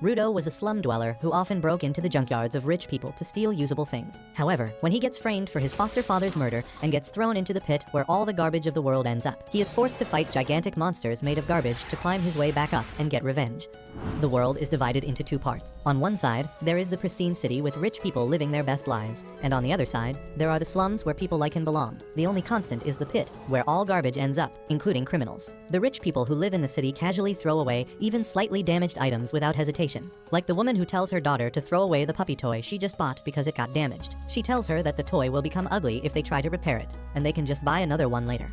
Rudo was a slum dweller who often broke into the junkyards of rich people to steal usable things. However, when he gets framed for his foster father's murder and gets thrown into the pit where all the garbage of the world ends up, he is forced to fight gigantic monsters made of garbage to climb his way back up and get revenge. The world is divided into two parts. On one side, there is the pristine city with rich people living their best lives, and on the other side, there are the slums where people like him belong. The only constant is the pit, where all garbage ends up, including criminals. The rich people who live in the city casually throw away even slightly damaged items without hesitation. Like the woman who tells her daughter to throw away the puppy toy she just bought because it got damaged. She tells her that the toy will become ugly if they try to repair it, and they can just buy another one later.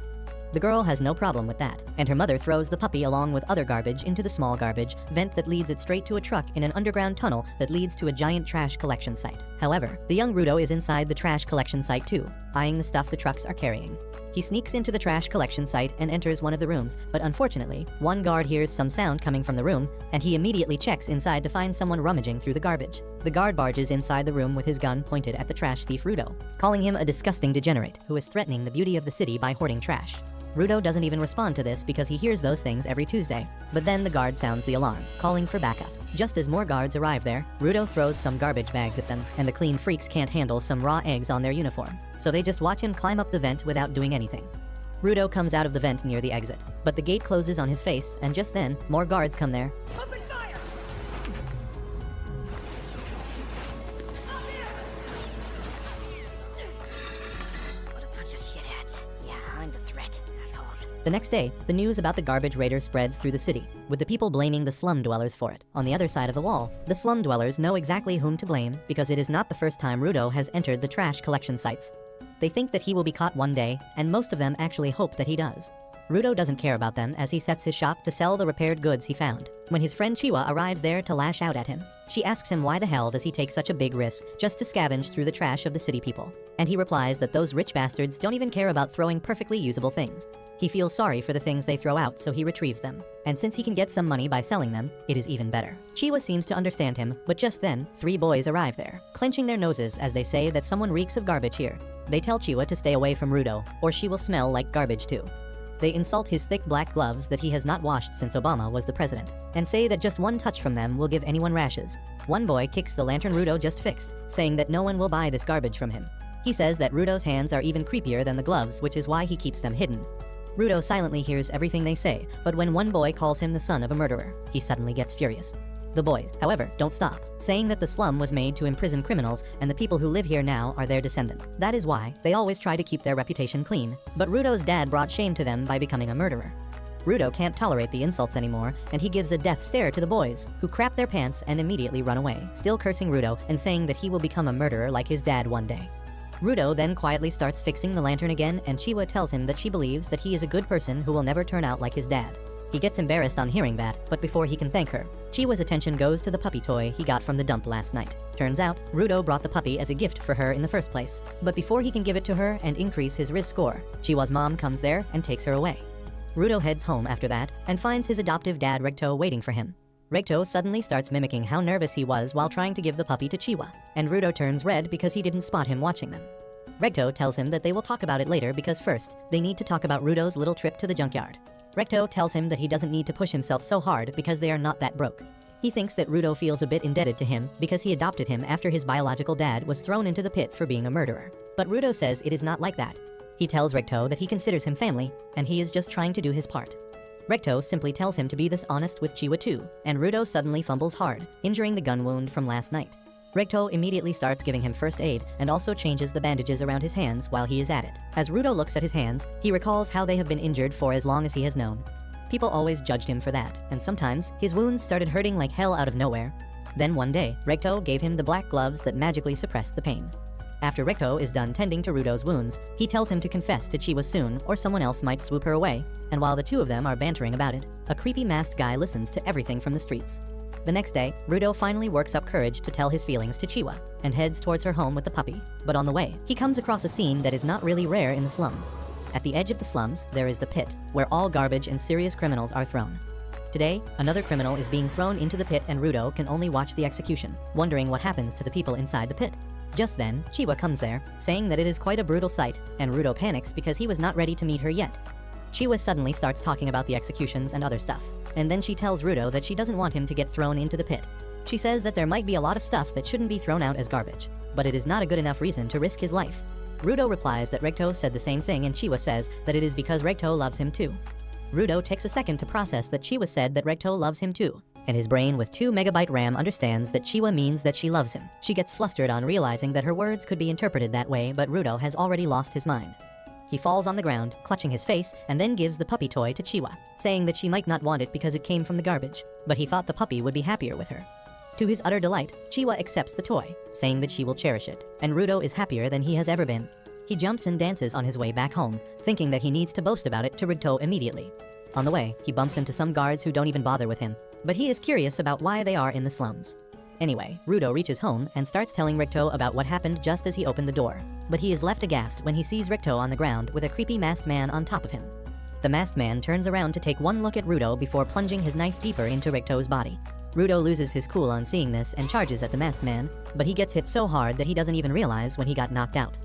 The girl has no problem with that, and her mother throws the puppy along with other garbage into the small garbage vent that leads it straight to a truck in an underground tunnel that leads to a giant trash collection site. However, the young Rudo is inside the trash collection site too, eyeing the stuff the trucks are carrying. He sneaks into the trash collection site and enters one of the rooms, but unfortunately, one guard hears some sound coming from the room, and he immediately checks inside to find someone rummaging through the garbage. The guard barges inside the room with his gun pointed at the trash thief Rudo, calling him a disgusting degenerate who is threatening the beauty of the city by hoarding trash. Rudo doesn't even respond to this because he hears those things every Tuesday. But then the guard sounds the alarm, calling for backup. Just as more guards arrive there, Rudo throws some garbage bags at them, and the clean freaks can't handle some raw eggs on their uniform. So they just watch him climb up the vent without doing anything. Rudo comes out of the vent near the exit, but the gate closes on his face, and just then, more guards come there. Open fire! What a bunch of shitheads. Yeah, I'm the threat, assholes. The next day, the news about the garbage raider spreads through the city, with the people blaming the slum dwellers for it. On the other side of the wall, the slum dwellers know exactly whom to blame because it is not the first time Rudo has entered the trash collection sites. They think that he will be caught one day, and most of them actually hope that he does. Rudo doesn't care about them as he sets his shop to sell the repaired goods he found. When his friend Chiwa arrives there to lash out at him, she asks him why the hell does he take such a big risk just to scavenge through the trash of the city people. And he replies that those rich bastards don't even care about throwing perfectly usable things. He feels sorry for the things they throw out, so he retrieves them. And since he can get some money by selling them, it is even better. Chiwa seems to understand him, but just then, 3 boys arrive there, clenching their noses as they say that someone reeks of garbage here. They tell Chiwa to stay away from Rudo, or she will smell like garbage too. They insult his thick black gloves that he has not washed since Obama was the president, and say that just one touch from them will give anyone rashes. One boy kicks the lantern Rudo just fixed, saying that no one will buy this garbage from him. He says that Rudo's hands are even creepier than the gloves, which is why he keeps them hidden. Rudo silently hears everything they say, but when one boy calls him the son of a murderer, he suddenly gets furious. The boys, however, don't stop, saying that the slum was made to imprison criminals and the people who live here now are their descendants. That is why they always try to keep their reputation clean, but Rudo's dad brought shame to them by becoming a murderer. Rudo can't tolerate the insults anymore, and he gives a death stare to the boys, who crap their pants and immediately run away, still cursing Rudo and saying that he will become a murderer like his dad one day. Rudo then quietly starts fixing the lantern again, and Chiwa tells him that she believes that he is a good person who will never turn out like his dad. He gets embarrassed on hearing that, but before he can thank her, Chiwa's attention goes to the puppy toy he got from the dump last night. Turns out, Rudo brought the puppy as a gift for her in the first place, but before he can give it to her and increase his risk score, Chiwa's mom comes there and takes her away. Rudo heads home after that and finds his adoptive dad Regto waiting for him. Regto suddenly starts mimicking how nervous he was while trying to give the puppy to Chiwa, and Rudo turns red because he didn't spot him watching them. Regto tells him that they will talk about it later because first, they need to talk about Rudo's little trip to the junkyard. Regto tells him that he doesn't need to push himself so hard because they are not that broke. He thinks that Rudo feels a bit indebted to him because he adopted him after his biological dad was thrown into the pit for being a murderer. But Rudo says it is not like that. He tells Regto that he considers him family, and he is just trying to do his part. Regto simply tells him to be this honest with Chiwa too, and Rudo suddenly fumbles hard, injuring the gun wound from last night. Regto immediately starts giving him first aid and also changes the bandages around his hands while he is at it. As Rudo looks at his hands, he recalls how they have been injured for as long as he has known. People always judged him for that, and sometimes his wounds started hurting like hell out of nowhere. Then one day, Regto gave him the black gloves that magically suppressed the pain. After Regto is done tending to Rudo's wounds, he tells him to confess to Chiwa soon or someone else might swoop her away, and while the two of them are bantering about it, a creepy masked guy listens to everything from the streets. The next day, Rudo finally works up courage to tell his feelings to Chiwa, and heads towards her home with the puppy. But on the way, he comes across a scene that is not really rare in the slums. At the edge of the slums, there is the pit, where all garbage and serious criminals are thrown. Today, another criminal is being thrown into the pit and Rudo can only watch the execution, wondering what happens to the people inside the pit. Just then, Chiwa comes there, saying that it is quite a brutal sight, and Rudo panics because he was not ready to meet her yet. Chiwa suddenly starts talking about the executions and other stuff, and then she tells Rudo that she doesn't want him to get thrown into the pit. She says that there might be a lot of stuff that shouldn't be thrown out as garbage, but it is not a good enough reason to risk his life. Rudo replies that Recto said the same thing, and Chiwa says that it is because Recto loves him too. Rudo takes a second to process that Chiwa said that Recto loves him too, and his brain with 2 MB RAM understands that Chiwa means that she loves him. She gets flustered on realizing that her words could be interpreted that way, but Rudo has already lost his mind. He falls on the ground, clutching his face, and then gives the puppy toy to Chiwa, saying that she might not want it because it came from the garbage, but he thought the puppy would be happier with her. To his utter delight, Chiwa accepts the toy, saying that she will cherish it, and Rudo is happier than he has ever been. He jumps and dances on his way back home, thinking that he needs to boast about it to Rudo immediately. On the way, he bumps into some guards who don't even bother with him, but he is curious about why they are in the slums. Anyway, Rudo reaches home and starts telling Ricto about what happened just as he opened the door, but he is left aghast when he sees Ricto on the ground with a creepy masked man on top of him. The masked man turns around to take one look at Rudo before plunging his knife deeper into Ricto's body. Rudo loses his cool on seeing this and charges at the masked man, but he gets hit so hard that he doesn't even realize when he got knocked out.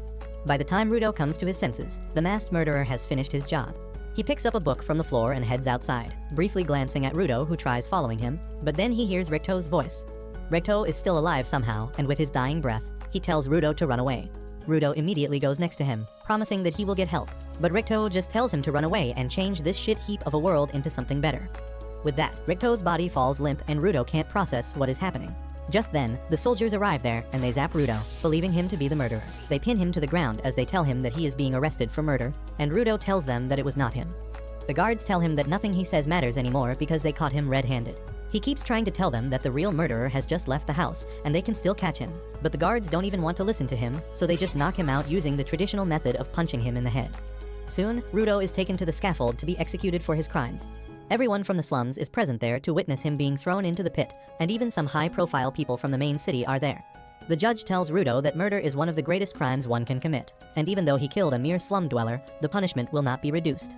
By the time Rudo comes to his senses, the masked murderer has finished his job. He picks up a book from the floor and heads outside, briefly glancing at Rudo, who tries following him, but then he hears Ricto's voice. Ricto is still alive somehow, and with his dying breath, he tells Rudo to run away. Rudo immediately goes next to him, promising that he will get help, but Ricto just tells him to run away and change this shit heap of a world into something better. With that, Ricto's body falls limp and Rudo can't process what is happening. Just then, the soldiers arrive there and they zap Rudo, believing him to be the murderer. They pin him to the ground as they tell him that he is being arrested for murder, and Rudo tells them that it was not him. The guards tell him that nothing he says matters anymore because they caught him red-handed. He keeps trying to tell them that the real murderer has just left the house and they can still catch him, but the guards don't even want to listen to him, so they just knock him out using the traditional method of punching him in the head. Soon, Rudo is taken to the scaffold to be executed for his crimes. Everyone from the slums is present there to witness him being thrown into the pit, and even some high-profile people from the main city are there. The judge tells Rudo that murder is one of the greatest crimes one can commit, and even though he killed a mere slum dweller, the punishment will not be reduced.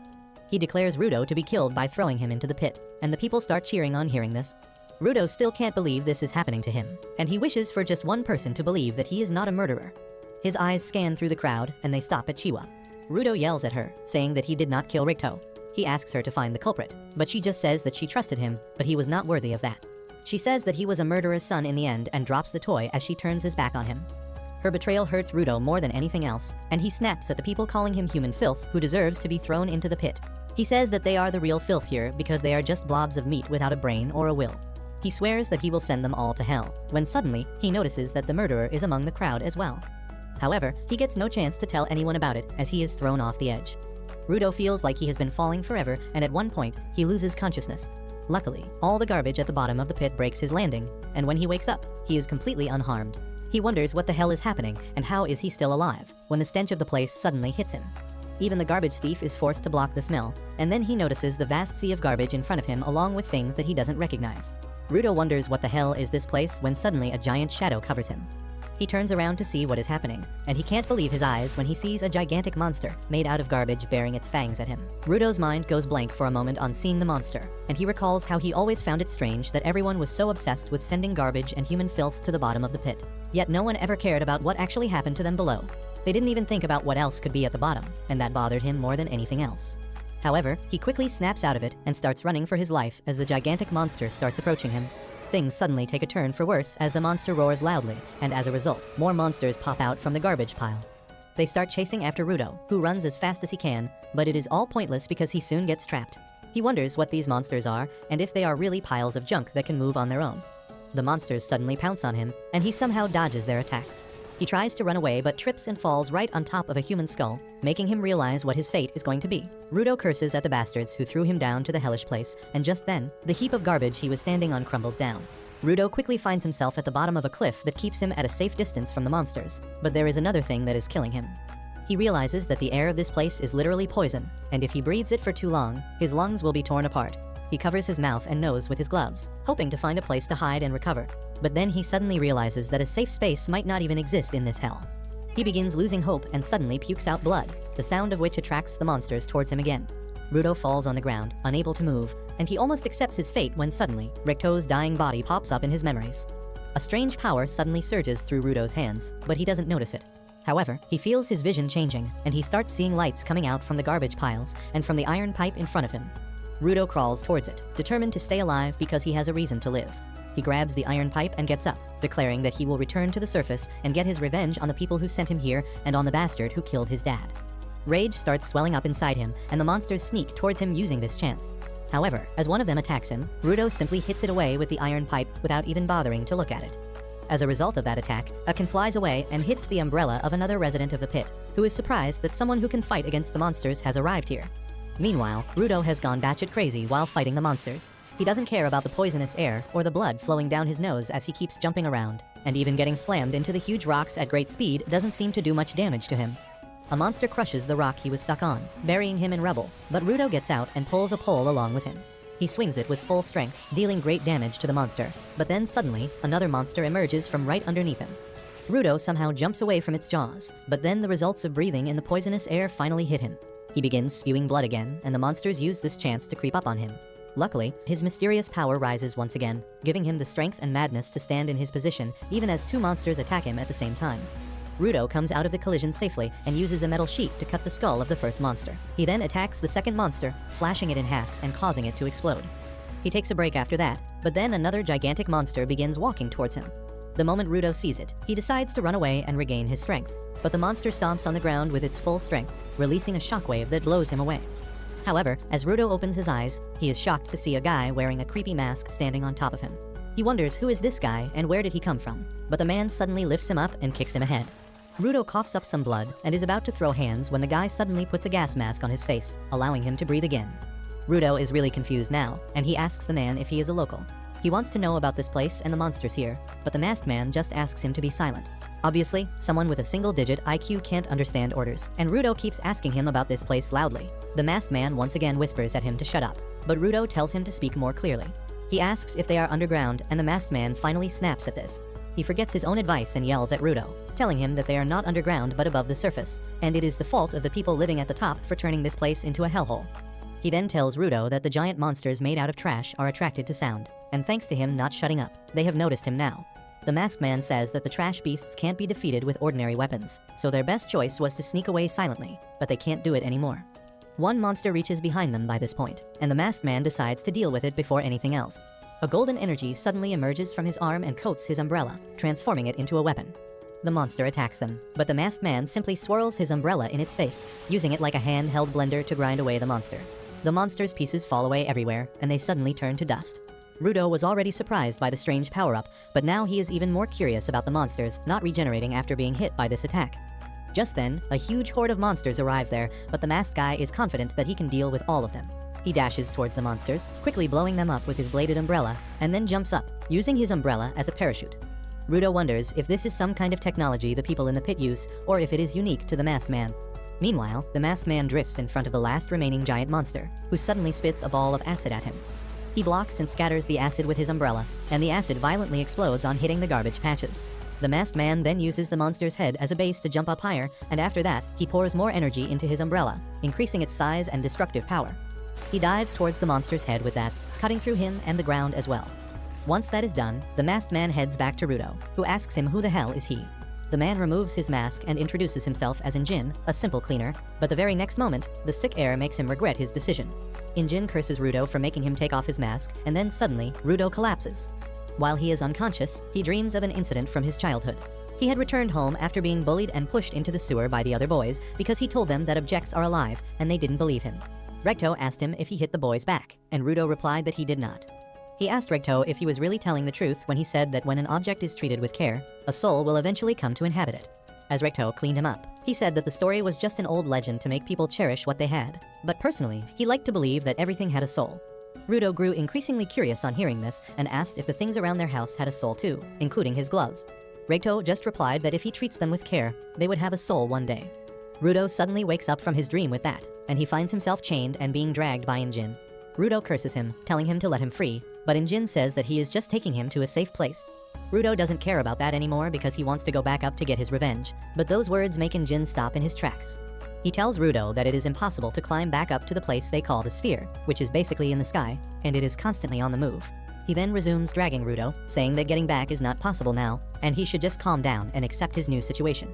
He declares Rudo to be killed by throwing him into the pit, and the people start cheering on hearing this. Rudo still can't believe this is happening to him, and he wishes for just one person to believe that he is not a murderer. His eyes scan through the crowd, and they stop at Chiwa. Rudo yells at her, saying that he did not kill Ricto. He asks her to find the culprit, but she just says that she trusted him, but he was not worthy of that. She says that he was a murderer's son in the end and drops the toy as she turns his back on him. Her betrayal hurts Rudo more than anything else, and he snaps at the people calling him human filth who deserves to be thrown into the pit. He says that they are the real filth here because they are just blobs of meat without a brain or a will. He swears that he will send them all to hell, when suddenly, he notices that the murderer is among the crowd as well. However, he gets no chance to tell anyone about it as he is thrown off the edge. Rudo feels like he has been falling forever, and at one point, he loses consciousness. Luckily, all the garbage at the bottom of the pit breaks his landing, and when he wakes up, he is completely unharmed. He wonders what the hell is happening, and how is he still alive, when the stench of the place suddenly hits him. Even the garbage thief is forced to block the smell, and then he notices the vast sea of garbage in front of him along with things that he doesn't recognize. Rudo wonders what the hell is this place when suddenly a giant shadow covers him. He turns around to see what is happening, and he can't believe his eyes when he sees a gigantic monster made out of garbage bearing its fangs at him. Rudo's mind goes blank for a moment on seeing the monster, and he recalls how he always found it strange that everyone was so obsessed with sending garbage and human filth to the bottom of the pit. Yet no one ever cared about what actually happened to them below. They didn't even think about what else could be at the bottom, and that bothered him more than anything else. However, he quickly snaps out of it and starts running for his life as the gigantic monster starts approaching him. Things suddenly take a turn for worse as the monster roars loudly, and as a result, more monsters pop out from the garbage pile. They start chasing after Rudo, who runs as fast as he can, but it is all pointless because he soon gets trapped. He wonders what these monsters are, and if they are really piles of junk that can move on their own. The monsters suddenly pounce on him, and he somehow dodges their attacks. He tries to run away but trips and falls right on top of a human skull, making him realize what his fate is going to be. Rudo curses at the bastards who threw him down to the hellish place, and just then, the heap of garbage he was standing on crumbles down. Rudo quickly finds himself at the bottom of a cliff that keeps him at a safe distance from the monsters, but there is another thing that is killing him. He realizes that the air of this place is literally poison, and if he breathes it for too long, his lungs will be torn apart. He covers his mouth and nose with his gloves, hoping to find a place to hide and recover. But then he suddenly realizes that a safe space might not even exist in this hell. He begins losing hope and suddenly pukes out blood, the sound of which attracts the monsters towards him again. Rudo falls on the ground, unable to move, and he almost accepts his fate when suddenly, Ricto's dying body pops up in his memories. A strange power suddenly surges through Rudo's hands, but he doesn't notice it. However, he feels his vision changing, and he starts seeing lights coming out from the garbage piles and from the iron pipe in front of him. Rudo crawls towards it, determined to stay alive because he has a reason to live. He grabs the iron pipe and gets up, declaring that he will return to the surface and get his revenge on the people who sent him here and on the bastard who killed his dad. Rage starts swelling up inside him, and the monsters sneak towards him using this chance. However, as one of them attacks him, Rudo simply hits it away with the iron pipe without even bothering to look at it. As a result of that attack, Akin flies away and hits the umbrella of another resident of the pit, who is surprised that someone who can fight against the monsters has arrived here. Meanwhile, Rudo has gone batshit crazy while fighting the monsters. He doesn't care about the poisonous air or the blood flowing down his nose as he keeps jumping around, and even getting slammed into the huge rocks at great speed doesn't seem to do much damage to him. A monster crushes the rock he was stuck on, burying him in rubble, but Rudo gets out and pulls a pole along with him. He swings it with full strength, dealing great damage to the monster, but then suddenly, another monster emerges from right underneath him. Rudo somehow jumps away from its jaws, but then the results of breathing in the poisonous air finally hit him. He begins spewing blood again, and the monsters use this chance to creep up on him. Luckily, his mysterious power rises once again, giving him the strength and madness to stand in his position even as two monsters attack him at the same time. Rudo comes out of the collision safely and uses a metal sheet to cut the skull of the first monster. He then attacks the second monster, slashing it in half and causing it to explode. He takes a break after that, but then another gigantic monster begins walking towards him. The moment Rudo sees it, he decides to run away and regain his strength, but the monster stomps on the ground with its full strength, releasing a shockwave that blows him away. However, as Rudo opens his eyes, he is shocked to see a guy wearing a creepy mask standing on top of him. He wonders who is this guy and where did he come from, but the man suddenly lifts him up and kicks him ahead. Rudo coughs up some blood and is about to throw hands when the guy suddenly puts a gas mask on his face, allowing him to breathe again. Rudo is really confused now, and he asks the man if he is a local. He wants to know about this place and the monsters here, but the masked man just asks him to be silent. Obviously, someone with a single-digit IQ can't understand orders, and Rudo keeps asking him about this place loudly. The masked man once again whispers at him to shut up, but Rudo tells him to speak more clearly. He asks if they are underground, and the masked man finally snaps at this. He forgets his own advice and yells at Rudo, telling him that they are not underground but above the surface, and it is the fault of the people living at the top for turning this place into a hellhole. He then tells Rudo that the giant monsters made out of trash are attracted to sound, and thanks to him not shutting up, they have noticed him now. The masked man says that the trash beasts can't be defeated with ordinary weapons, so their best choice was to sneak away silently, but they can't do it anymore. One monster reaches behind them by this point, and the masked man decides to deal with it before anything else. A golden energy suddenly emerges from his arm and coats his umbrella, transforming it into a weapon. The monster attacks them, but the masked man simply swirls his umbrella in its face, using it like a handheld blender to grind away the monster. The monster's pieces fall away everywhere, and they suddenly turn to dust. Rudo was already surprised by the strange power-up, but now he is even more curious about the monsters not regenerating after being hit by this attack. Just then, a huge horde of monsters arrive there, but the masked guy is confident that he can deal with all of them. He dashes towards the monsters, quickly blowing them up with his bladed umbrella, and then jumps up, using his umbrella as a parachute. Rudo wonders if this is some kind of technology the people in the pit use, or if it is unique to the masked man. Meanwhile, the masked man drifts in front of the last remaining giant monster, who suddenly spits a ball of acid at him. He blocks and scatters the acid with his umbrella, and the acid violently explodes on hitting the garbage patches. The masked man then uses the monster's head as a base to jump up higher, and after that, he pours more energy into his umbrella, increasing its size and destructive power. He dives towards the monster's head with that, cutting through him and the ground as well. Once that is done, the masked man heads back to Rudo, who asks him who the hell is he. The man removes his mask and introduces himself as Injin, a simple cleaner, but the very next moment, the sick air makes him regret his decision. Injin curses Rudo for making him take off his mask, and then suddenly, Rudo collapses. While he is unconscious, he dreams of an incident from his childhood. He had returned home after being bullied and pushed into the sewer by the other boys because he told them that objects are alive, and they didn't believe him. Recto asked him if he hit the boys back, and Rudo replied that he did not. He asked Recto if he was really telling the truth when he said that when an object is treated with care, a soul will eventually come to inhabit it. As Recto cleaned him up, he said that the story was just an old legend to make people cherish what they had. But personally, he liked to believe that everything had a soul. Rudo grew increasingly curious on hearing this and asked if the things around their house had a soul too, including his gloves. Recto just replied that if he treats them with care, they would have a soul one day. Rudo suddenly wakes up from his dream with that, and he finds himself chained and being dragged by Injin. Rudo curses him, telling him to let him free, but Injin says that he is just taking him to a safe place. Rudo doesn't care about that anymore because he wants to go back up to get his revenge, but those words make Injin stop in his tracks. He tells Rudo that it is impossible to climb back up to the place they call the sphere, which is basically in the sky, and it is constantly on the move. He then resumes dragging Rudo, saying that getting back is not possible now, and he should just calm down and accept his new situation.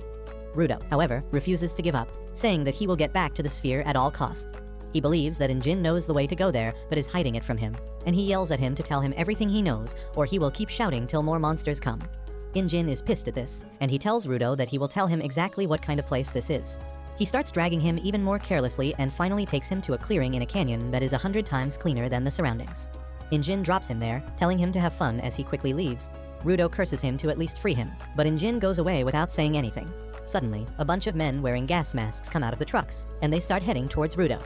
Rudo, however, refuses to give up, saying that he will get back to the sphere at all costs. He believes that Injin knows the way to go there, but is hiding it from him, and he yells at him to tell him everything he knows, or he will keep shouting till more monsters come. Injin is pissed at this, and he tells Rudo that he will tell him exactly what kind of place this is. He starts dragging him even more carelessly and finally takes him to a clearing in a canyon that is 100 times cleaner than the surroundings. Injin drops him there, telling him to have fun as he quickly leaves. Rudo curses him to at least free him, but Injin goes away without saying anything. Suddenly, a bunch of men wearing gas masks come out of the trucks, and they start heading towards Rudo.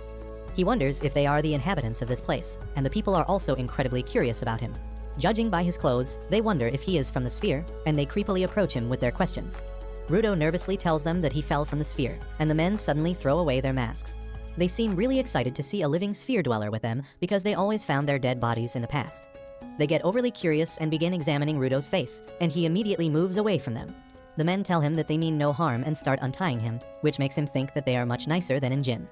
He wonders if they are the inhabitants of this place, and the people are also incredibly curious about him. Judging by his clothes, they wonder if he is from the sphere, and they creepily approach him with their questions. Rudo nervously tells them that he fell from the sphere, and the men suddenly throw away their masks. They seem really excited to see a living sphere dweller with them because they always found their dead bodies in the past. They get overly curious and begin examining Rudo's face, and he immediately moves away from them. The men tell him that they mean no harm and start untying him, which makes him think that they are much nicer than Injin.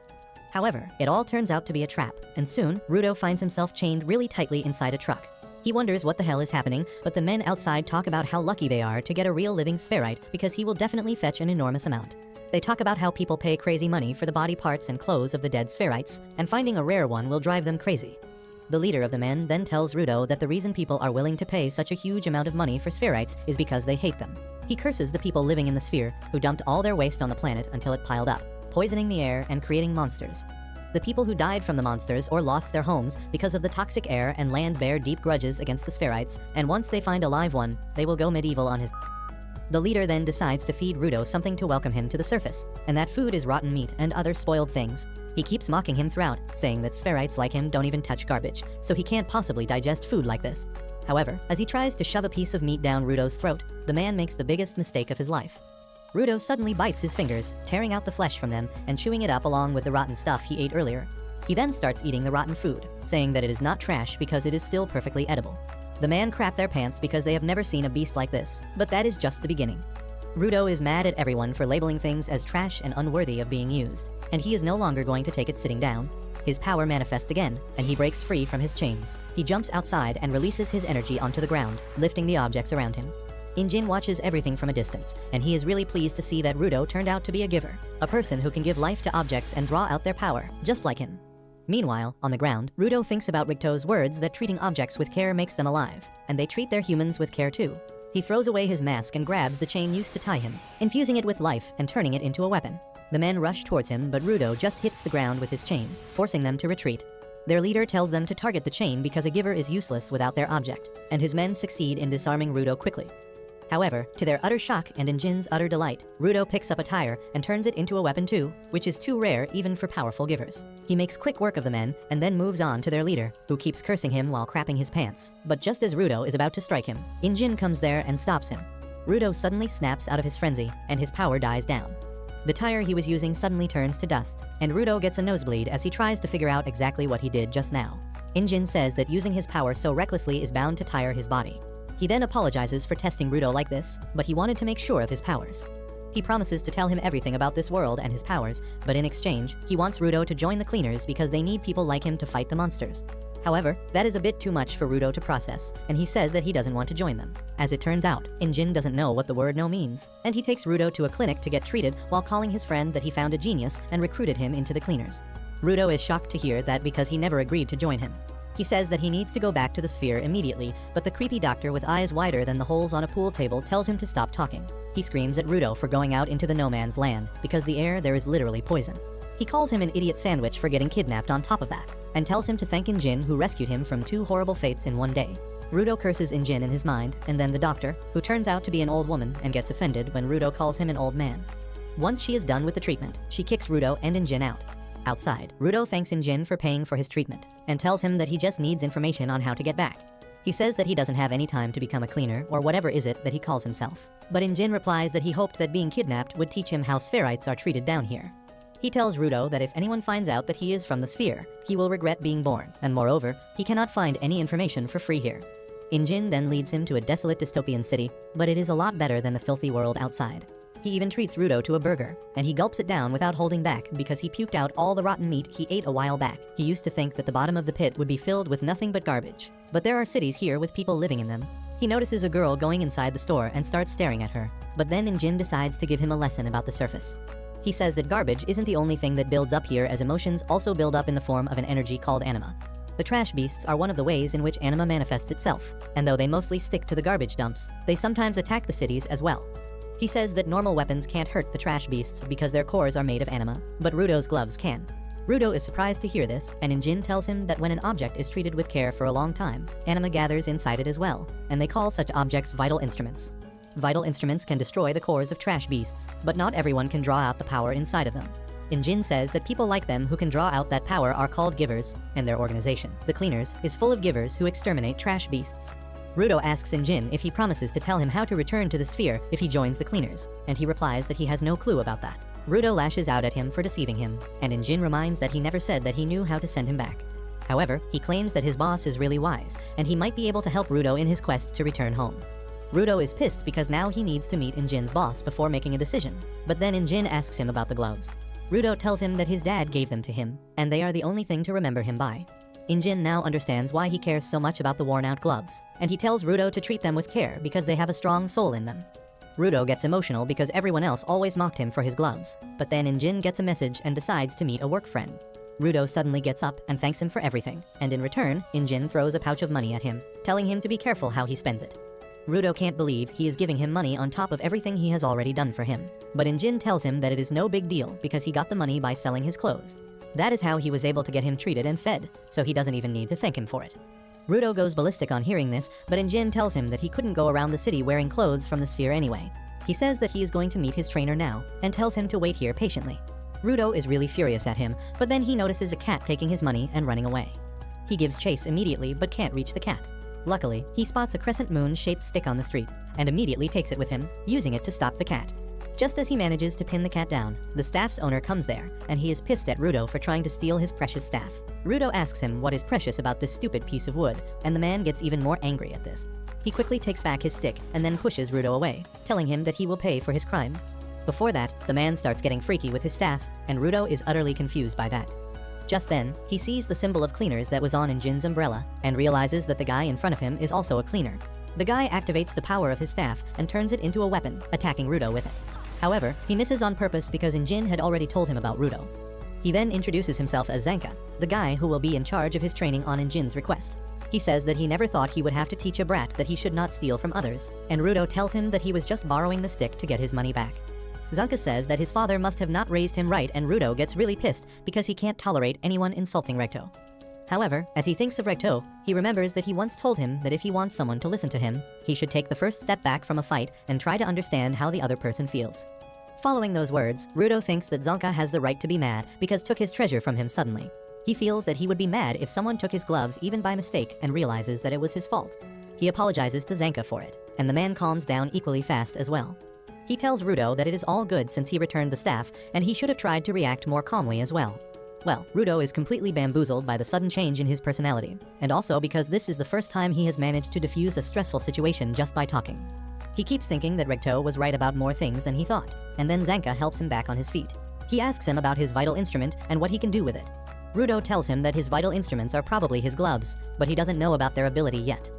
However, it all turns out to be a trap, and soon, Rudo finds himself chained really tightly inside a truck. He wonders what the hell is happening, but the men outside talk about how lucky they are to get a real living spherite because he will definitely fetch an enormous amount. They talk about how people pay crazy money for the body parts and clothes of the dead spherites, and finding a rare one will drive them crazy. The leader of the men then tells Rudo that the reason people are willing to pay such a huge amount of money for spherites is because they hate them. He curses the people living in the sphere who dumped all their waste on the planet until it piled up, poisoning the air and creating monsters. The people who died from the monsters or lost their homes because of the toxic air and land bear deep grudges against the spherites, and once they find a live one, they will go medieval on his. The leader then decides to feed Rudo something to welcome him to the surface, and that food is rotten meat and other spoiled things. He keeps mocking him throughout, saying that spherites like him don't even touch garbage, so he can't possibly digest food like this. However, as he tries to shove a piece of meat down Rudo's throat, the man makes the biggest mistake of his life. Rudo suddenly bites his fingers, tearing out the flesh from them and chewing it up along with the rotten stuff he ate earlier. He then starts eating the rotten food, saying that it is not trash because it is still perfectly edible. The man crap their pants because they have never seen a beast like this, but that is just the beginning. Rudo is mad at everyone for labeling things as trash and unworthy of being used, and he is no longer going to take it sitting down. His power manifests again, and he breaks free from his chains. He jumps outside and releases his energy onto the ground, lifting the objects around him. Injin watches everything from a distance, and he is really pleased to see that Rudo turned out to be a giver, a person who can give life to objects and draw out their power, just like him. Meanwhile, on the ground, Rudo thinks about Ricto's words that treating objects with care makes them alive, and they treat their humans with care too. He throws away his mask and grabs the chain used to tie him, infusing it with life and turning it into a weapon. The men rush towards him, but Rudo just hits the ground with his chain, forcing them to retreat. Their leader tells them to target the chain because a giver is useless without their object, and his men succeed in disarming Rudo quickly. However, to their utter shock and Injin's utter delight, Rudo picks up a tire and turns it into a weapon too, which is too rare even for powerful givers. He makes quick work of the men and then moves on to their leader, who keeps cursing him while crapping his pants. But just as Rudo is about to strike him, Injin comes there and stops him. Rudo suddenly snaps out of his frenzy, and his power dies down. The tire he was using suddenly turns to dust, and Rudo gets a nosebleed as he tries to figure out exactly what he did just now. Injin says that using his power so recklessly is bound to tire his body. He then apologizes for testing Rudo like this, but he wanted to make sure of his powers. He promises to tell him everything about this world and his powers, but in exchange, he wants Rudo to join the cleaners because they need people like him to fight the monsters. However, that is a bit too much for Rudo to process, and he says that he doesn't want to join them. As it turns out, Injin doesn't know what the word no means, and he takes Rudo to a clinic to get treated while calling his friend that he found a genius and recruited him into the cleaners. Rudo is shocked to hear that because he never agreed to join him. He says that he needs to go back to the sphere immediately, but the creepy doctor with eyes wider than the holes on a pool table tells him to stop talking. He screams at Rudo for going out into the no man's land, because the air there is literally poison. He calls him an idiot sandwich for getting kidnapped on top of that, and tells him to thank Injin who rescued him from 2 horrible fates in one day. Rudo curses Injin in his mind, and then the doctor, who turns out to be an old woman and gets offended when Rudo calls him an old man. Once she is done with the treatment, she kicks Rudo and Injin out. Outside, Rudo thanks Injin for paying for his treatment, and tells him that he just needs information on how to get back. He says that he doesn't have any time to become a cleaner, or whatever is it that he calls himself. But Injin replies that he hoped that being kidnapped would teach him how spherites are treated down here. He tells Rudo that if anyone finds out that he is from the sphere, he will regret being born, and moreover, he cannot find any information for free here. Injin then leads him to a desolate dystopian city, but it is a lot better than the filthy world outside. He even treats Rudo to a burger, and he gulps it down without holding back because he puked out all the rotten meat he ate a while back. He used to think that the bottom of the pit would be filled with nothing but garbage. But there are cities here with people living in them. He notices a girl going inside the store and starts staring at her, but then Injin decides to give him a lesson about the surface. He says that garbage isn't the only thing that builds up here, as emotions also build up in the form of an energy called anima. The trash beasts are one of the ways in which anima manifests itself, and though they mostly stick to the garbage dumps, they sometimes attack the cities as well. He says that normal weapons can't hurt the trash beasts because their cores are made of anima, but Rudo's gloves can. Rudo is surprised to hear this, and Injin tells him that when an object is treated with care for a long time, anima gathers inside it as well, and they call such objects vital instruments. Vital instruments can destroy the cores of trash beasts, but not everyone can draw out the power inside of them. Injin says that people like them who can draw out that power are called givers, and their organization, the Cleaners, is full of givers who exterminate trash beasts. Rudo asks Injin if he promises to tell him how to return to the sphere if he joins the Cleaners, and he replies that he has no clue about that. Rudo lashes out at him for deceiving him, and Injin reminds that he never said that he knew how to send him back. However, he claims that his boss is really wise, and he might be able to help Rudo in his quest to return home. Rudo is pissed because now he needs to meet Injin's boss before making a decision, but then Injin asks him about the gloves. Rudo tells him that his dad gave them to him, and they are the only thing to remember him by. Injin now understands why he cares so much about the worn-out gloves, and he tells Rudo to treat them with care because they have a strong soul in them. Rudo gets emotional because everyone else always mocked him for his gloves, but then Injin gets a message and decides to meet a work friend. Rudo suddenly gets up and thanks him for everything, and in return, Injin throws a pouch of money at him, telling him to be careful how he spends it. Rudo can't believe he is giving him money on top of everything he has already done for him, but Injin tells him that it is no big deal because he got the money by selling his clothes. That is how he was able to get him treated and fed, so he doesn't even need to thank him for it. Rudo goes ballistic on hearing this, but Injin tells him that he couldn't go around the city wearing clothes from the sphere anyway. He says that he is going to meet his trainer now, and tells him to wait here patiently. Rudo is really furious at him, but then he notices a cat taking his money and running away. He gives chase immediately but can't reach the cat. Luckily, he spots a crescent moon-shaped stick on the street, and immediately takes it with him, using it to stop the cat. Just as he manages to pin the cat down, the staff's owner comes there, and he is pissed at Rudo for trying to steal his precious staff. Rudo asks him what is precious about this stupid piece of wood, and the man gets even more angry at this. He quickly takes back his stick and then pushes Rudo away, telling him that he will pay for his crimes. Before that, the man starts getting freaky with his staff, and Rudo is utterly confused by that. Just then, he sees the symbol of Cleaners that was on Injin's umbrella, and realizes that the guy in front of him is also a cleaner. The guy activates the power of his staff and turns it into a weapon, attacking Rudo with it. However, he misses on purpose because Injin had already told him about Rudo. He then introduces himself as Zanka, the guy who will be in charge of his training on Injin's request. He says that he never thought he would have to teach a brat that he should not steal from others, and Rudo tells him that he was just borrowing the stick to get his money back. Zanka says that his father must have not raised him right, and Rudo gets really pissed because he can't tolerate anyone insulting Recto. However, as he thinks of Recto, he remembers that he once told him that if he wants someone to listen to him, he should take the first step back from a fight and try to understand how the other person feels. Following those words, Rudo thinks that Zanka has the right to be mad because took his treasure from him suddenly. He feels that he would be mad if someone took his gloves even by mistake and realizes that it was his fault. He apologizes to Zanka for it, and the man calms down equally fast as well. He tells Rudo that it is all good since he returned the staff, and he should have tried to react more calmly as well. Well, Rudo is completely bamboozled by the sudden change in his personality, and also because this is the first time he has managed to diffuse a stressful situation just by talking. He keeps thinking that Recto was right about more things than he thought, and then Zanka helps him back on his feet. He asks him about his vital instrument and what he can do with it. Rudo tells him that his vital instruments are probably his gloves, but he doesn't know about their ability yet.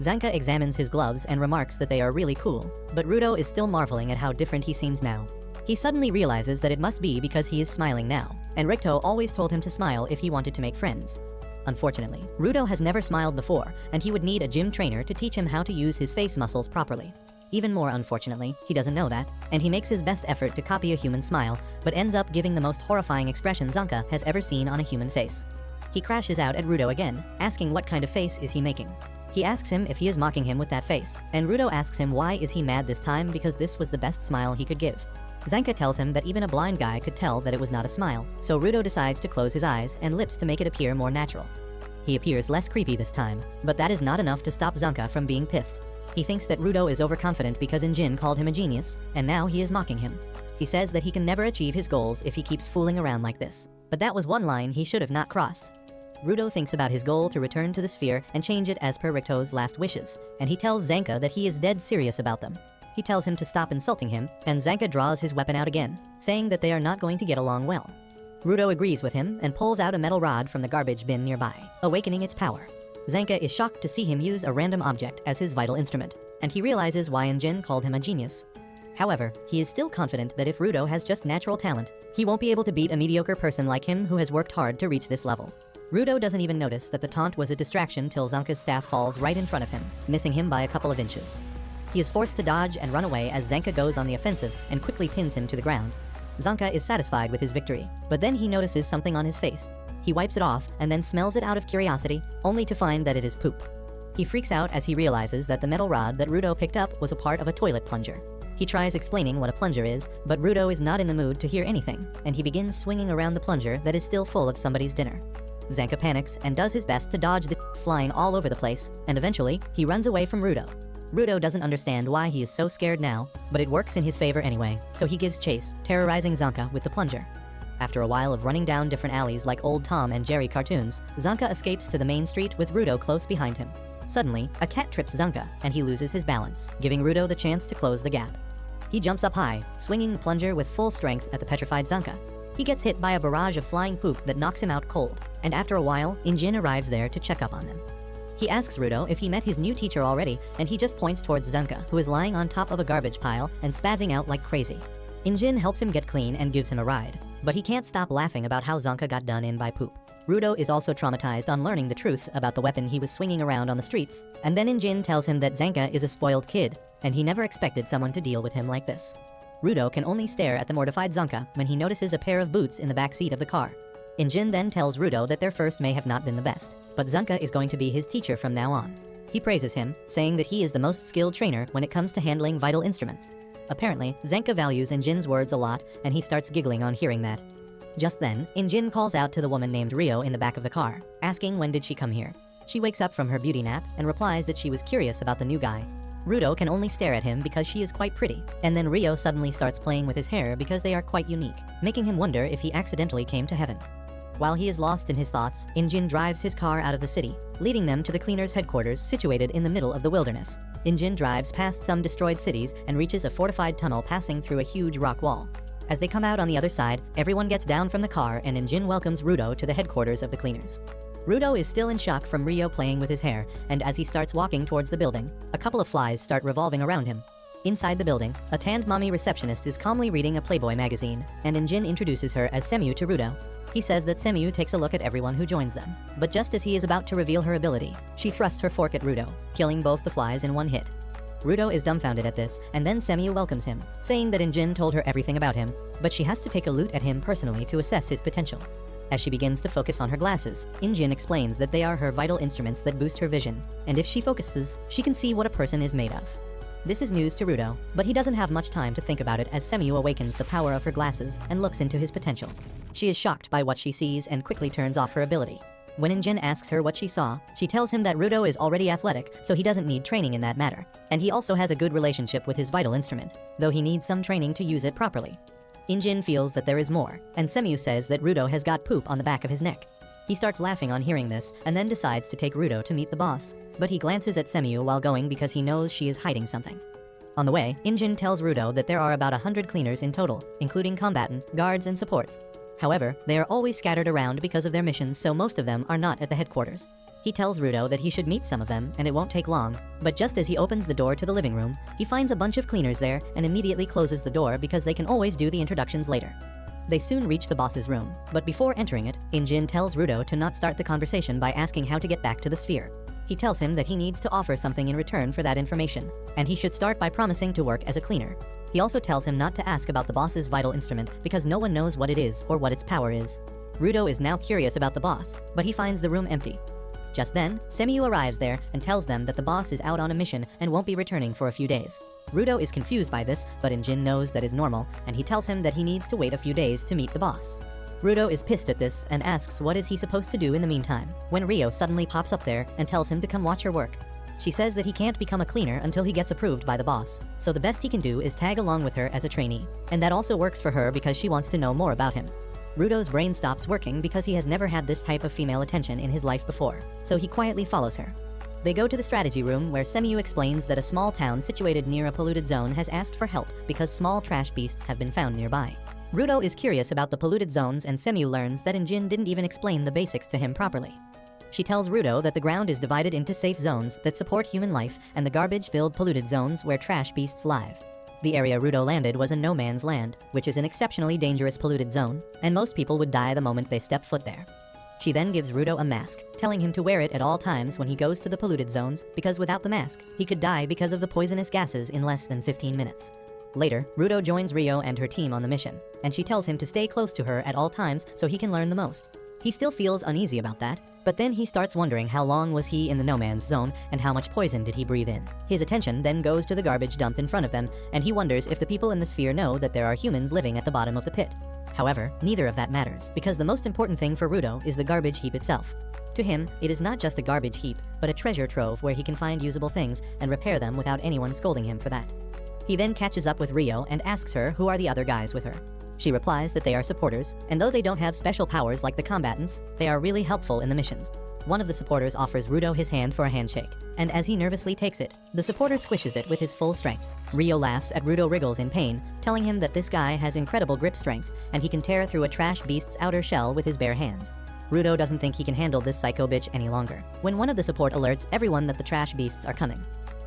Zanka examines his gloves and remarks that they are really cool, but Rudo is still marveling at how different he seems now. He suddenly realizes that it must be because he is smiling now, and Recto always told him to smile if he wanted to make friends. Unfortunately, Rudo has never smiled before, and he would need a gym trainer to teach him how to use his face muscles properly. Even more unfortunately, he doesn't know that, and he makes his best effort to copy a human smile, but ends up giving the most horrifying expression Zanka has ever seen on a human face. He crashes out at Rudo again, asking what kind of face is he making. He asks him if he is mocking him with that face, and Rudo asks him why is he mad this time because this was the best smile he could give. Zanka tells him that even a blind guy could tell that it was not a smile, so Rudo decides to close his eyes and lips to make it appear more natural. He appears less creepy this time, but that is not enough to stop Zanka from being pissed. He thinks that Rudo is overconfident because Injin called him a genius, and now he is mocking him. He says that he can never achieve his goals if he keeps fooling around like this, but that was one line he should have not crossed. Rudo thinks about his goal to return to the sphere and change it as per Recto's last wishes, and he tells Zanka that he is dead serious about them. He tells him to stop insulting him, and Zanka draws his weapon out again, saying that they are not going to get along well. Rudo agrees with him and pulls out a metal rod from the garbage bin nearby, awakening its power. Zanka is shocked to see him use a random object as his vital instrument, and he realizes why Injin called him a genius. However, he is still confident that if Rudo has just natural talent, he won't be able to beat a mediocre person like him who has worked hard to reach this level. Rudo doesn't even notice that the taunt was a distraction till Zanka's staff falls right in front of him, missing him by a couple of inches. He is forced to dodge and run away as Zanka goes on the offensive and quickly pins him to the ground. Zanka is satisfied with his victory, but then he notices something on his face. He wipes it off and then smells it out of curiosity, only to find that it is poop. He freaks out as he realizes that the metal rod that Rudo picked up was a part of a toilet plunger. He tries explaining what a plunger is, but Rudo is not in the mood to hear anything, and he begins swinging around the plunger that is still full of somebody's dinner. Zanka panics and does his best to dodge the flying all over the place, and eventually, he runs away from Rudo. Rudo doesn't understand why he is so scared now, but it works in his favor anyway, so he gives chase, terrorizing Zanka with the plunger. After a while of running down different alleys like old Tom and Jerry cartoons, Zanka escapes to the main street with Rudo close behind him. Suddenly, a cat trips Zanka, and he loses his balance, giving Rudo the chance to close the gap. He jumps up high, swinging the plunger with full strength at the petrified Zanka. He gets hit by a barrage of flying poop that knocks him out cold, and after a while, Injin arrives there to check up on them. He asks Rudo if he met his new teacher already, and he just points towards Zanka, who is lying on top of a garbage pile and spazzing out like crazy. Injin helps him get clean and gives him a ride, but he can't stop laughing about how Zanka got done in by poop. Rudo is also traumatized on learning the truth about the weapon he was swinging around on the streets, and then Injin tells him that Zanka is a spoiled kid, and he never expected someone to deal with him like this. Rudo can only stare at the mortified Zanka when he notices a pair of boots in the back seat of the car. Injin then tells Rudo that their first may have not been the best, but Zanka is going to be his teacher from now on. He praises him, saying that he is the most skilled trainer when it comes to handling vital instruments. Apparently, Zanka values Injin's words a lot, and he starts giggling on hearing that. Just then, Injin calls out to the woman named Rio in the back of the car, asking when did she come here. She wakes up from her beauty nap and replies that she was curious about the new guy. Rudo can only stare at him because she is quite pretty, and then Rio suddenly starts playing with his hair because they are quite unique, making him wonder if he accidentally came to heaven. While he is lost in his thoughts, Injin drives his car out of the city, leading them to the cleaners' headquarters situated in the middle of the wilderness. Injin drives past some destroyed cities and reaches a fortified tunnel passing through a huge rock wall. As they come out on the other side, everyone gets down from the car and Injin welcomes Rudo to the headquarters of the cleaners. Rudo is still in shock from Rio playing with his hair, and as he starts walking towards the building, a couple of flies start revolving around him. Inside the building, a tanned mommy receptionist is calmly reading a Playboy magazine, and Injin introduces her as Semu to Rudo. He says that Semu takes a look at everyone who joins them, but just as he is about to reveal her ability, she thrusts her fork at Rudo, killing both the flies in one hit. Rudo is dumbfounded at this, and then Semu welcomes him, saying that Injin told her everything about him, but she has to take a look at him personally to assess his potential. As she begins to focus on her glasses, Injin explains that they are her vital instruments that boost her vision, and if she focuses, she can see what a person is made of. This is news to Rudo, but he doesn't have much time to think about it as Semu awakens the power of her glasses and looks into his potential. She is shocked by what she sees and quickly turns off her ability. When Injin asks her what she saw, she tells him that Rudo is already athletic, so he doesn't need training in that matter, and he also has a good relationship with his vital instrument, though he needs some training to use it properly. Injin feels that there is more, and Semu says that Rudo has got poop on the back of his neck. He starts laughing on hearing this, and then decides to take Rudo to meet the boss, but he glances at Semu while going because he knows she is hiding something. On the way, Injin tells Rudo that there are about 100 cleaners in total, including combatants, guards, and supports. However, they are always scattered around because of their missions, so most of them are not at the headquarters. He tells Rudo that he should meet some of them, and it won't take long, but just as he opens the door to the living room, he finds a bunch of cleaners there and immediately closes the door because they can always do the introductions later. They soon reach the boss's room, but before entering it, Injin tells Rudo to not start the conversation by asking how to get back to the sphere. He tells him that he needs to offer something in return for that information, and he should start by promising to work as a cleaner. He also tells him not to ask about the boss's vital instrument because no one knows what it is or what its power is. Rudo is now curious about the boss, but he finds the room empty. Just then, Semu arrives there and tells them that the boss is out on a mission and won't be returning for a few days. Rudo is confused by this, but Injin knows that is normal, and he tells him that he needs to wait a few days to meet the boss. Rudo is pissed at this and asks what is he supposed to do in the meantime, when Rio suddenly pops up there and tells him to come watch her work. She says that he can't become a cleaner until he gets approved by the boss, so the best he can do is tag along with her as a trainee, and that also works for her because she wants to know more about him. Rudo's brain stops working because he has never had this type of female attention in his life before, so he quietly follows her. They go to the strategy room where Semu explains that a small town situated near a polluted zone has asked for help because small trash beasts have been found nearby. Rudo is curious about the polluted zones, and Semu learns that Injin didn't even explain the basics to him properly. She tells Rudo that the ground is divided into safe zones that support human life and the garbage-filled polluted zones where trash beasts live. The area Rudo landed was a no man's land, which is an exceptionally dangerous polluted zone, and most people would die the moment they step foot there. She then gives Rudo a mask, telling him to wear it at all times when he goes to the polluted zones, because without the mask, he could die because of the poisonous gases in less than 15 minutes. Later, Rudo joins Rio and her team on the mission, and she tells him to stay close to her at all times so he can learn the most. He still feels uneasy about that, but then he starts wondering how long was he in the no man's zone and how much poison did he breathe in. His attention then goes to the garbage dump in front of them, and he wonders if the people in the sphere know that there are humans living at the bottom of the pit. However, neither of that matters, because the most important thing for Rudo is the garbage heap itself. To him, it is not just a garbage heap, but a treasure trove where he can find usable things and repair them without anyone scolding him for that. He then catches up with Rio and asks her who are the other guys with her. She replies that they are supporters, and though they don't have special powers like the combatants, they are really helpful in the missions. One of the supporters offers Rudo his hand for a handshake, and as he nervously takes it, the supporter squishes it with his full strength. Rio laughs at Rudo wriggles in pain, telling him that this guy has incredible grip strength, and he can tear through a trash beast's outer shell with his bare hands. Rudo doesn't think he can handle this psycho bitch any longer, when one of the support alerts everyone that the trash beasts are coming.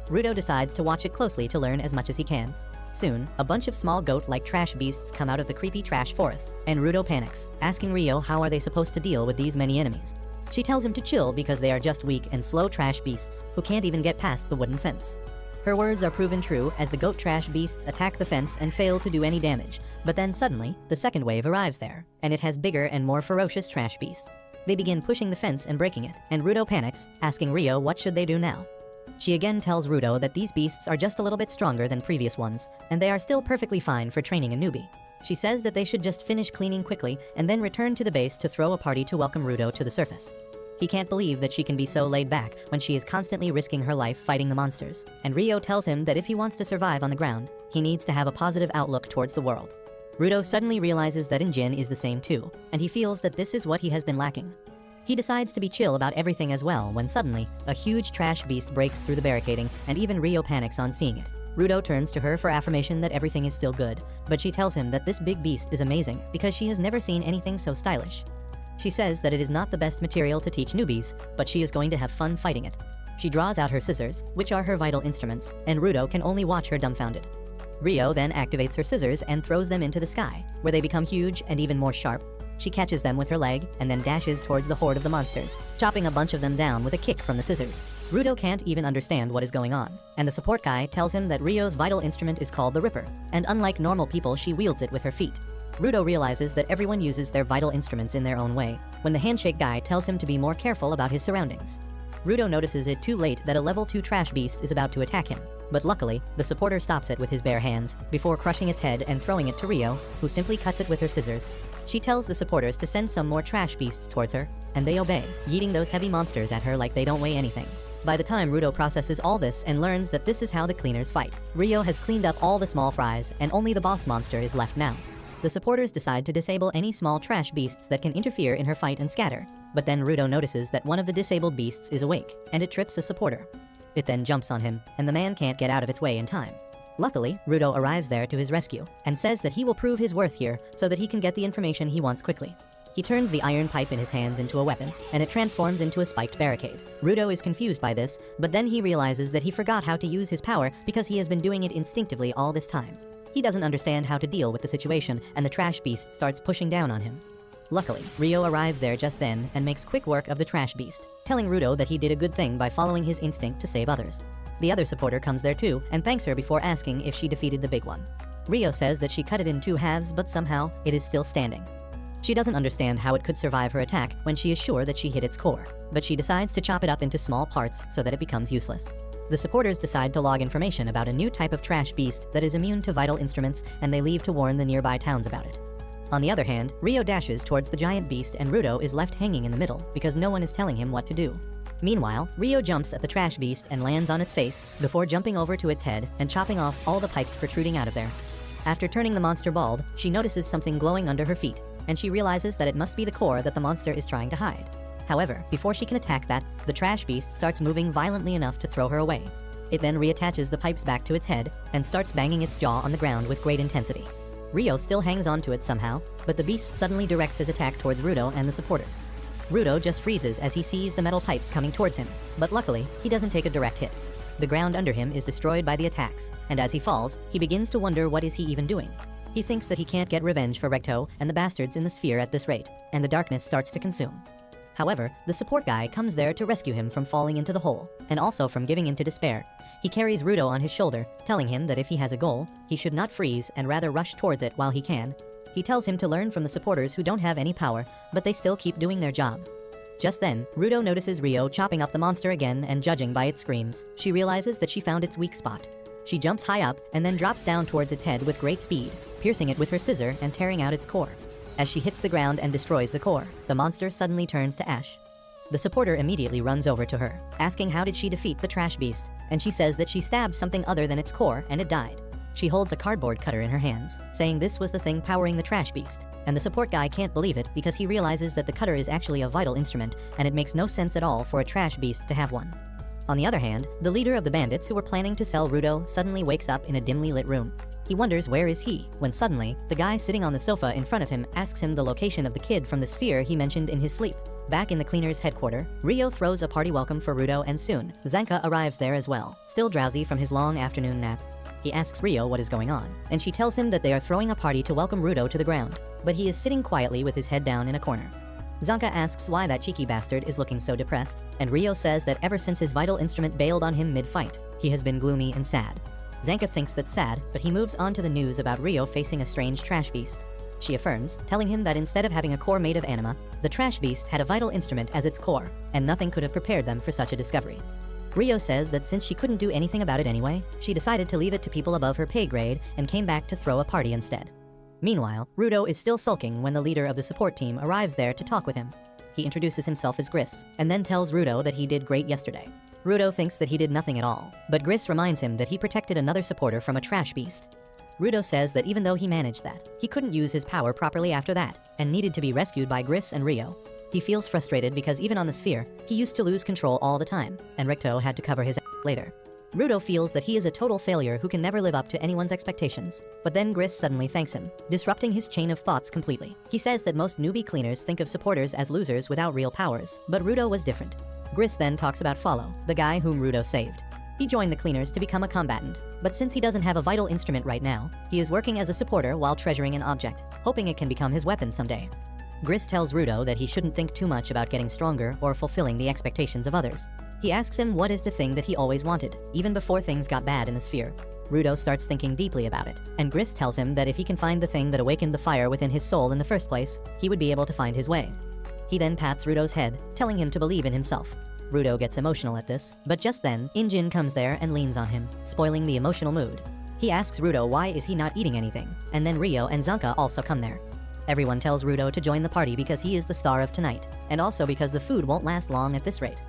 Rudo decides to watch it closely to learn as much as he can. Soon, a bunch of small goat-like trash beasts come out of the creepy trash forest, and Rudo panics, asking Rio how are they supposed to deal with these many enemies. She tells him to chill because they are just weak and slow trash beasts who can't even get past the wooden fence. Her words are proven true as the goat trash beasts attack the fence and fail to do any damage, but then suddenly, the second wave arrives there, and it has bigger and more ferocious trash beasts. They begin pushing the fence and breaking it, and Rudo panics, asking Rio what should they do now. She again tells Rudo that these beasts are just a little bit stronger than previous ones, and they are still perfectly fine for training a newbie. She says that they should just finish cleaning quickly and then return to the base to throw a party to welcome Rudo to the surface. He can't believe that she can be so laid back when she is constantly risking her life fighting the monsters, and Rio tells him that if he wants to survive on the ground, he needs to have a positive outlook towards the world. Rudo suddenly realizes that Jin is the same too, and he feels that this is what he has been lacking. He decides to be chill about everything as well when suddenly, a huge trash beast breaks through the barricading and even Rio panics on seeing it. Rudo turns to her for affirmation that everything is still good, but she tells him that this big beast is amazing because she has never seen anything so stylish. She says that it is not the best material to teach newbies, but she is going to have fun fighting it. She draws out her scissors, which are her vital instruments, and Rudo can only watch her dumbfounded. Rio then activates her scissors and throws them into the sky, where they become huge and even more sharp. She catches them with her leg and then dashes towards the horde of the monsters, chopping a bunch of them down with a kick from the scissors. Rudo can't even understand what is going on, and the support guy tells him that Rio's vital instrument is called the Ripper, and unlike normal people, she wields it with her feet. Rudo realizes that everyone uses their vital instruments in their own way, when the handshake guy tells him to be more careful about his surroundings. Rudo notices it too late that a level 2 trash beast is about to attack him, but luckily, the supporter stops it with his bare hands, before crushing its head and throwing it to Rio, who simply cuts it with her scissors. She tells the supporters to send some more trash beasts towards her, and they obey, yeeting those heavy monsters at her like they don't weigh anything. By the time Rudo processes all this and learns that this is how the cleaners fight, Rio has cleaned up all the small fries, and only the boss monster is left now. The supporters decide to disable any small trash beasts that can interfere in her fight and scatter, but then Rudo notices that one of the disabled beasts is awake, and it trips a supporter. It then jumps on him, and the man can't get out of its way in time. Luckily, Rudo arrives there to his rescue, and says that he will prove his worth here so that he can get the information he wants quickly. He turns the iron pipe in his hands into a weapon, and it transforms into a spiked barricade. Rudo is confused by this, but then he realizes that he forgot how to use his power because he has been doing it instinctively all this time. He doesn't understand how to deal with the situation, and the trash beast starts pushing down on him. Luckily, Rio arrives there just then and makes quick work of the trash beast, telling Rudo that he did a good thing by following his instinct to save others. The other supporter comes there too and thanks her before asking if she defeated the big one. Rio says that she cut it in 2 halves, but somehow it is still standing. She doesn't understand how it could survive her attack when she is sure that she hit its core, but she decides to chop it up into small parts so that it becomes useless. The supporters decide to log information about a new type of trash beast that is immune to vital instruments, and they leave to warn the nearby towns about it. On the other hand, Rio dashes towards the giant beast and Rudo is left hanging in the middle because no one is telling him what to do. Meanwhile, Rio jumps at the trash beast and lands on its face before jumping over to its head and chopping off all the pipes protruding out of there. After turning the monster bald, she notices something glowing under her feet, and she realizes that it must be the core that the monster is trying to hide. However, before she can attack that, the trash beast starts moving violently enough to throw her away. It then reattaches the pipes back to its head and starts banging its jaw on the ground with great intensity. Rio still hangs on to it somehow, but the beast suddenly directs his attack towards Rudo and the supporters. Rudo just freezes as he sees the metal pipes coming towards him, but luckily, he doesn't take a direct hit. The ground under him is destroyed by the attacks, and as he falls, he begins to wonder what is he even doing. He thinks that he can't get revenge for Recto and the bastards in the sphere at this rate, and the darkness starts to consume. However, the support guy comes there to rescue him from falling into the hole, and also from giving into despair. He carries Rudo on his shoulder, telling him that if he has a goal, he should not freeze and rather rush towards it while he can. He tells him to learn from the supporters who don't have any power, but they still keep doing their job. Just then, Rudo notices Rio chopping up the monster again, and judging by its screams, she realizes that she found its weak spot. She jumps high up and then drops down towards its head with great speed, piercing it with her scissor and tearing out its core. As she hits the ground and destroys the core, the monster suddenly turns to ash. The supporter immediately runs over to her, asking how did she defeat the trash beast, and she says that she stabbed something other than its core and it died. She holds a cardboard cutter in her hands, saying this was the thing powering the trash beast, and the support guy can't believe it because he realizes that the cutter is actually a vital instrument, and it makes no sense at all for a trash beast to have one. On the other hand, the leader of the bandits who were planning to sell Rudo suddenly wakes up in a dimly lit room. He wonders where is he, when suddenly, the guy sitting on the sofa in front of him asks him the location of the kid from the sphere he mentioned in his sleep. Back in the cleaner's headquarters, Rio throws a party welcome for Rudo, and soon, Zanka arrives there as well, still drowsy from his long afternoon nap. He asks Rio what is going on, and she tells him that they are throwing a party to welcome Rudo to the ground, but he is sitting quietly with his head down in a corner. Zanka asks why that cheeky bastard is looking so depressed, and Rio says that ever since his vital instrument bailed on him mid-fight, he has been gloomy and sad. Zanka thinks that's sad, but he moves on to the news about Rio facing a strange trash beast. She affirms, telling him that instead of having a core made of anima, the trash beast had a vital instrument as its core, and nothing could have prepared them for such a discovery. Rio says that since she couldn't do anything about it anyway, she decided to leave it to people above her pay grade and came back to throw a party instead. Meanwhile, Rudo is still sulking when the leader of the support team arrives there to talk with him. He introduces himself as Gris, and then tells Rudo that he did great yesterday. Rudo thinks that he did nothing at all, but Gris reminds him that he protected another supporter from a trash beast. Rudo says that even though he managed that, he couldn't use his power properly after that, and needed to be rescued by Gris and Rio. He feels frustrated because even on the sphere, he used to lose control all the time, and Recto had to cover his ass later. Rudo feels that he is a total failure who can never live up to anyone's expectations, but then Gris suddenly thanks him, disrupting his chain of thoughts completely. He says that most newbie cleaners think of supporters as losers without real powers, but Rudo was different. Gris then talks about Follow, the guy whom Rudo saved. He joined the cleaners to become a combatant, but since he doesn't have a vital instrument right now, he is working as a supporter while treasuring an object, hoping it can become his weapon someday. Gris tells Rudo that he shouldn't think too much about getting stronger or fulfilling the expectations of others. He asks him what is the thing that he always wanted, even before things got bad in the sphere. Rudo starts thinking deeply about it, and Gris tells him that if he can find the thing that awakened the fire within his soul in the first place, he would be able to find his way. He then pats Rudo's head, telling him to believe in himself. Rudo gets emotional at this, but just then, Injin comes there and leans on him, spoiling the emotional mood. He asks Rudo why is he not eating anything, and then Rio and Zanka also come there. Everyone tells Rudo to join the party because he is the star of tonight, and also because the food won't last long at this rate.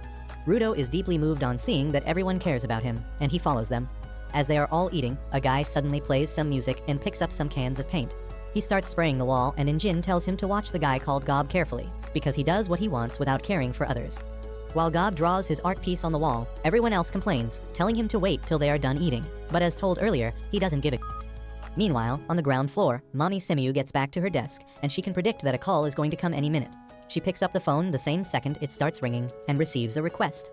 Rudo is deeply moved on seeing that everyone cares about him, and he follows them. As they are all eating, a guy suddenly plays some music and picks up some cans of paint. He starts spraying the wall, and Injin tells him to watch the guy called Gob carefully, because he does what he wants without caring for others. While Gob draws his art piece on the wall, everyone else complains, telling him to wait till they are done eating, but as told earlier, he doesn't give a shit. Meanwhile, on the ground floor, Mommy Semiu gets back to her desk, and she can predict that a call is going to come any minute. She picks up the phone the same second it starts ringing, and receives a request.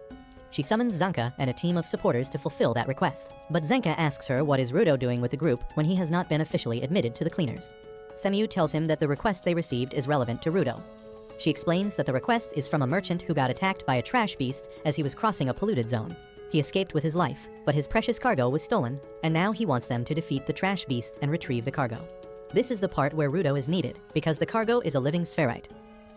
She summons Zanka and a team of supporters to fulfill that request, but Zanka asks her what is Rudo doing with the group when he has not been officially admitted to the cleaners. Semiu tells him that the request they received is relevant to Rudo. She explains that the request is from a merchant who got attacked by a trash beast as he was crossing a polluted zone. He escaped with his life, but his precious cargo was stolen, and now he wants them to defeat the trash beast and retrieve the cargo. This is the part where Rudo is needed, because the cargo is a living spherite.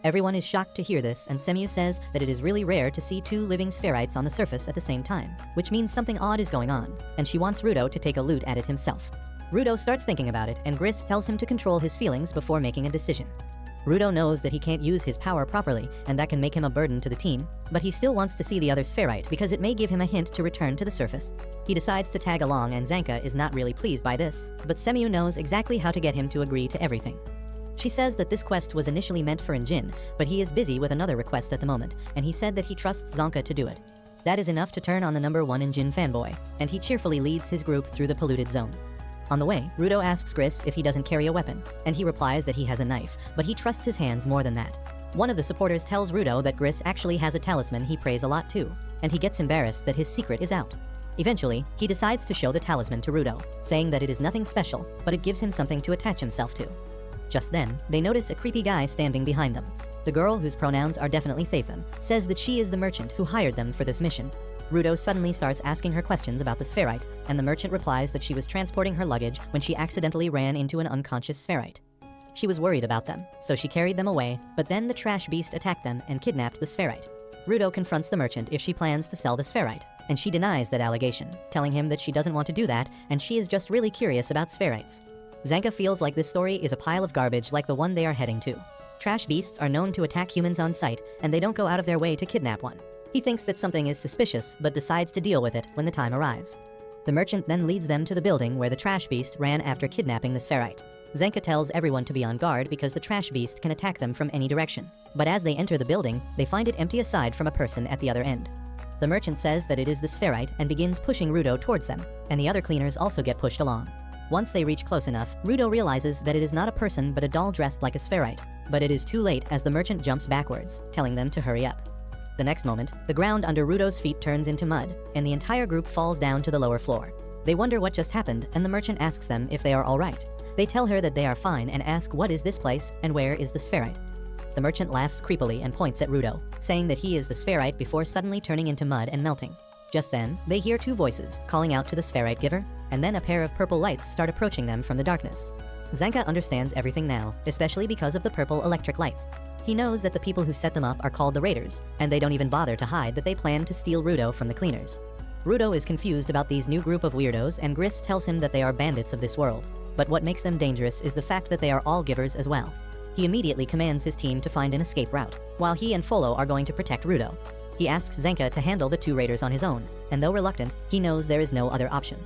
Everyone is shocked to hear this, and Semiu says that it is really rare to see two living spherites on the surface at the same time, which means something odd is going on, and she wants Rudo to take a look at it himself. Rudo starts thinking about it, and Gris tells him to control his feelings before making a decision. Rudo knows that he can't use his power properly, and that can make him a burden to the team, but he still wants to see the other spherite because it may give him a hint to return to the surface. He decides to tag along, and Zanka is not really pleased by this, but Semiu knows exactly how to get him to agree to everything. She says that this quest was initially meant for Injin, but he is busy with another request at the moment, and he said that he trusts Zanka to do it. That is enough to turn on the number one Injin fanboy, and he cheerfully leads his group through the polluted zone. On the way, Rudo asks Gris if he doesn't carry a weapon, and he replies that he has a knife, but he trusts his hands more than that. One of the supporters tells Rudo that Gris actually has a talisman he prays a lot to, and he gets embarrassed that his secret is out. Eventually, he decides to show the talisman to Rudo, saying that it is nothing special, but it gives him something to attach himself to. Just then, they notice a creepy guy standing behind them. The girl, whose pronouns are definitely Thathan, says that she is the merchant who hired them for this mission. Rudo suddenly starts asking her questions about the spherite, and the merchant replies that she was transporting her luggage when she accidentally ran into an unconscious spherite. She was worried about them, so she carried them away, but then the trash beast attacked them and kidnapped the spherite. Rudo confronts the merchant if she plans to sell the spherite, and she denies that allegation, telling him that she doesn't want to do that and she is just really curious about spherites. Zanka feels like this story is a pile of garbage like the one they are heading to. Trash beasts are known to attack humans on sight, and they don't go out of their way to kidnap one. He thinks that something is suspicious, but decides to deal with it when the time arrives. The merchant then leads them to the building where the trash beast ran after kidnapping the spherite. Zanka tells everyone to be on guard because the trash beast can attack them from any direction. But as they enter the building, they find it empty aside from a person at the other end. The merchant says that it is the spherite and begins pushing Rudo towards them, and the other cleaners also get pushed along. Once they reach close enough, Rudo realizes that it is not a person but a doll dressed like a spherite. But it is too late as the merchant jumps backwards, telling them to hurry up. The next moment, the ground under Rudo's feet turns into mud, and the entire group falls down to the lower floor. They wonder what just happened, and the merchant asks them if they are all right. They tell her that they are fine and ask what is this place and where is the spherite. The merchant laughs creepily and points at Rudo, saying that he is the spherite before suddenly turning into mud and melting. Just then, they hear two voices calling out to the spherite giver, and then a pair of purple lights start approaching them from the darkness. Zanka understands everything now, especially because of the purple electric lights. He knows that the people who set them up are called the Raiders, and they don't even bother to hide that they plan to steal Rudo from the cleaners. Rudo is confused about these new group of weirdos, and Gris tells him that they are bandits of this world. But what makes them dangerous is the fact that they are all givers as well. He immediately commands his team to find an escape route, while he and Folo are going to protect Rudo. He asks Zanka to handle the two raiders on his own, and though reluctant, he knows there is no other option.